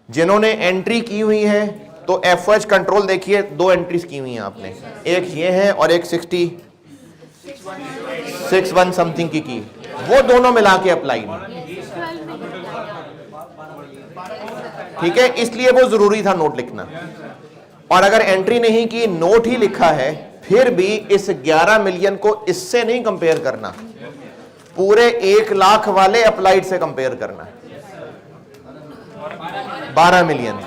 जिन्होंने एंट्री की हुई है तो एफर्ट्स कंट्रोल देखिए, 2 एंट्रीज की हुई हैं आपने, एक ये है और एक 61 समथिंग की, वो दोनों मिला के अप्लाइड, ठीक है, इसलिए वो जरूरी था नोट लिखना। और अगर एंट्री नहीं की, नोट ही लिखा है, फिर भी इस 11 मिलियन को इससे नहीं कंपेयर करना, पूरे 1 लाख वाले अप्लाइड से कंपेयर करना। 12 मिलियन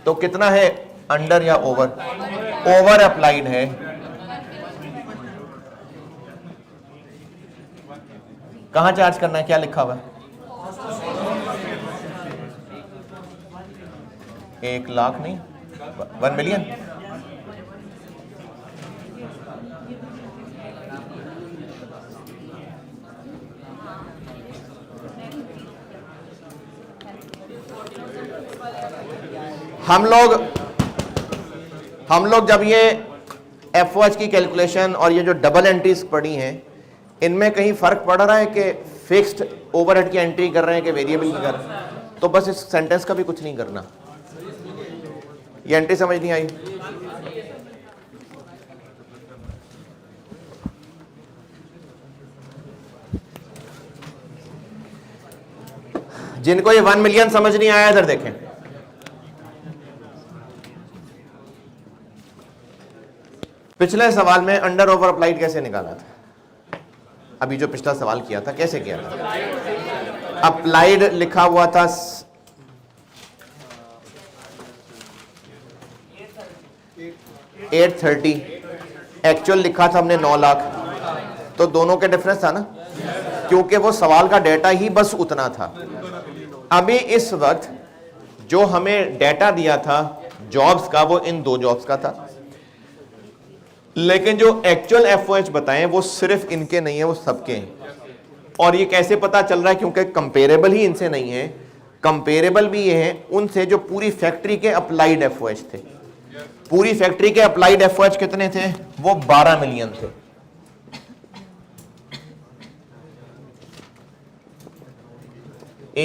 तो कितना है, अंडर या ओवर? ओवर अप्लाइड है। कहां चार्ज करना है, क्या लिखा हुआ है? 1 लाख नहीं, 1 मिलियन। हम लोग जब ये एफओएच की कैलकुलेशन और ये जो डबल एंट्रीज पड़ी हैं, इनमें कहीं फर्क पड़ रहा है कि फिक्स्ड ओवरहेड की एंट्री कर रहे हैं कि वेरिएबल की कर रहे हैं? तो बस इस सेंटेंस का भी कुछ नहीं करना। ये एंट्री समझ नहीं आई? जिनको ये 1 मिलियन समझ नहीं आया इधर देखें। पिछले सवाल में अंडर ओवर अप्लाइड कैसे निकाला था? अभी जो पिछला सवाल किया था कैसे किया था? अप्लाइड लिखा हुआ था 830, एक्चुअल लिखा था हमने 9 लाख, तो दोनों के डिफरेंस था ना, क्योंकि वो सवाल का डेटा ही बस उतना था। अभी इस वक्त जो हमें डेटा दिया था जॉब्स का, वो इन 2 जॉब्स का था, लेकिन जो एक्चुअल एफओएच बताएं वो सिर्फ इनके नहीं है, वो सबके हैं। और ये कैसे पता चल रहा है? क्योंकि कंपेरेबल ही इनसे नहीं है, कंपेरेबल भी ये है उनसे जो पूरी फैक्ट्री के अप्लाइड एफओएच थे। पूरी फैक्ट्री के अप्लाइड एफओएच कितने थे? वो 12 मिलियन थे।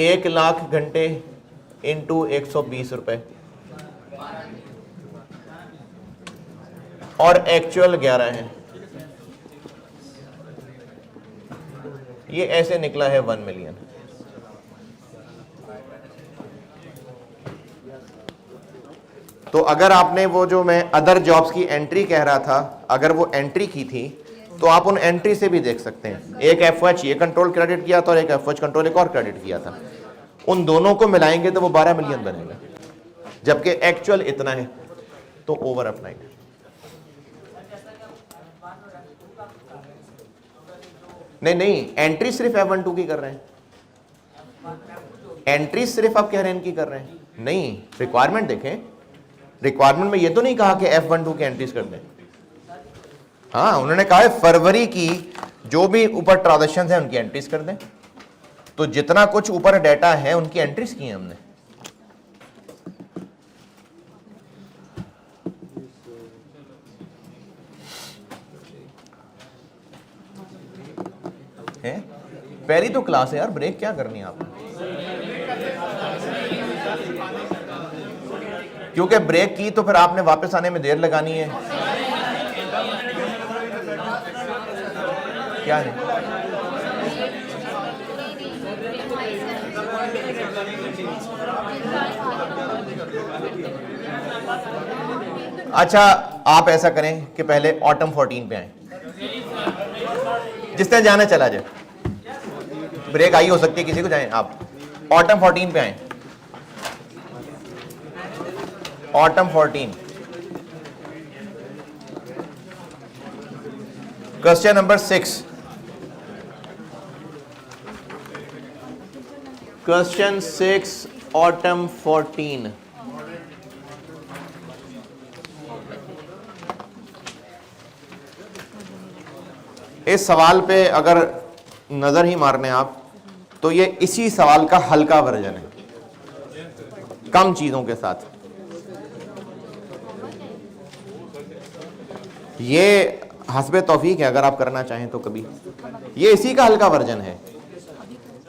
एक लाख घंटे इंटू 120 रुपए और एक्चुअल 11 है, ये ऐसे निकला है 1 मिलियन। तो अगर आपने वो जो मैं अदर जॉब्स की एंट्री कह रहा था, अगर वो एंट्री की थी तो आप उन एंट्री से भी देख सकते हैं। एक एफओएच ये कंट्रोल क्रेडिट किया था और एक एफओएच कंट्रोल एक और क्रेडिट किया था, उन दोनों को मिलाएंगे तो वो 12 मिलियन बनेगा, जबकि एक्चुअल इतना है, तो ओवर अप्लाइड। नहीं, एंट्री सिर्फ F12 की कर रहे हैं, एंट्री सिर्फ आप कह रहे हैं इनकी कर रहे हैं, नहीं, रिक्वायरमेंट देखें, रिक्वायरमेंट में ये तो नहीं कहा कि F12 की एंट्रीज कर दें। हाँ, उन्होंने कहा है फरवरी की जो भी ऊपर ट्रांजैक्शंस हैं उनकी एंट्रीज कर दें। तो जितना कुछ ऊपर डेटा है उनकी एंट्रीज की हैं हमने। है पहली तो क्लास है यार, ब्रेक क्या करनी है आपने? क्योंकि ब्रेक की तो फिर आपने वापस आने में देर लगानी है। क्या है? अच्छा, आप ऐसा करें कि पहले ऑटम 14 पे आए, जिस तरह जाना चला जाए। ब्रेक आई हो सकती है किसी को, जाएं आप ऑटम 14 पे आए। Autumn 14 question number 6। Question 6 autumn 14। इस सवाल पे अगर नजर ही मारने आप तो ये इसी सवाल का हल्का वर्जन है, कम चीजों के साथ। ये हस्बे तौफीक है, अगर आप करना चाहें तो कभी। ये इसी का हल्का वर्जन है,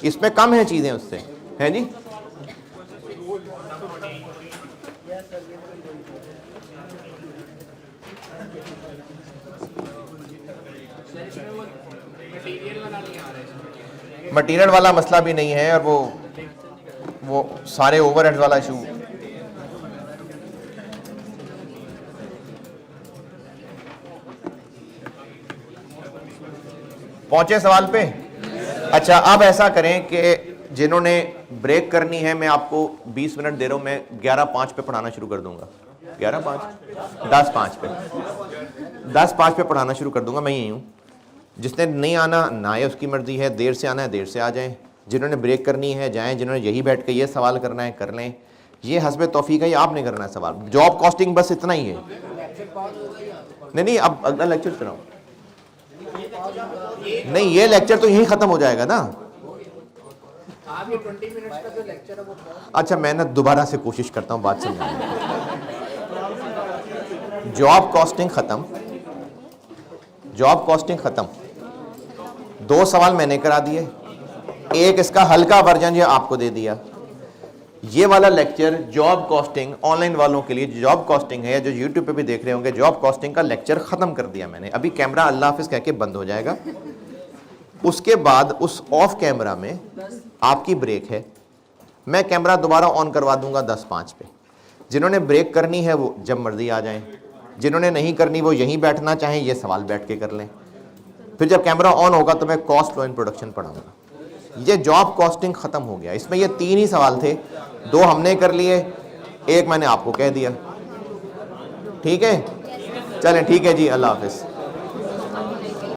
इसमें कम है चीजें उससे, है जी। मटीरियल वाला मसला भी नहीं है, और वो सारे ओवरहेड्स वाला इशू। पहुंचे सवाल पे? अच्छा, अब ऐसा करें कि जिन्होंने ब्रेक करनी है, मैं आपको 20 मिनट दे रहा हूं, मैं 11:05 पे पढ़ाना शुरू कर दूंगा। 11:05 10:05 पे 10:05 पे पढ़ाना शुरू कर दूंगा। मैं यही हूँ, जिसने नहीं आना ना आए, उसकी मर्जी है। देर से आना है देर से आ जाएं, जिन्होंने ब्रेक करनी है जाएं, जिन्होंने यही बैठ के ये सवाल करना है कर लें। ये हस्बे तौफीक है, ये आपने करना है सवाल। जॉब कॉस्टिंग बस इतना ही है। नहीं, अब अगला लेक्चर सुनाओ। नहीं, ये लेक्चर तो यहीं खत्म हो जाएगा ना। आपके 20 मिनट्स का जो लेक्चर है वो। अच्छा, मैं ना दोबारा से कोशिश करता हूँ बात समझाने। जॉब कॉस्टिंग खत्म, जॉब कॉस्टिंग खत्म। 2 सवाल मैंने करा दिए, एक इसका हल्का वर्जन ये आपको दे दिया। ये वाला लेक्चर जॉब कॉस्टिंग ऑनलाइन वालों के लिए जॉब कॉस्टिंग है, जो यूट्यूब पे भी देख रहे होंगे, जॉब कॉस्टिंग का लेक्चर खत्म कर दिया मैंने। अभी कैमरा अल्लाह हाफिज कह के बंद हो जाएगा। उसके बाद उस ऑफ कैमरा में आपकी ब्रेक है, मैं कैमरा दोबारा ऑन करवा दूंगा 10:05 पे। जिन्होंने ब्रेक करनी है वो जब मर्जी आ जाएं, जिन्होंने नहीं करनी वो यहीं बैठना चाहें, ये सवाल बैठ के कर लें। फिर जब कैमरा ऑन होगा तो मैं कॉस्ट फ्लो इन प्रोडक्शन पढ़ाऊंगा। ये जॉब कॉस्टिंग खत्म हो गया। इसमें ये 3 ही सवाल थे, 2 हमने कर लिए, एक मैंने आपको कह दिया। ठीक है, चलें ठीक है जी, अल्लाह हाफिज।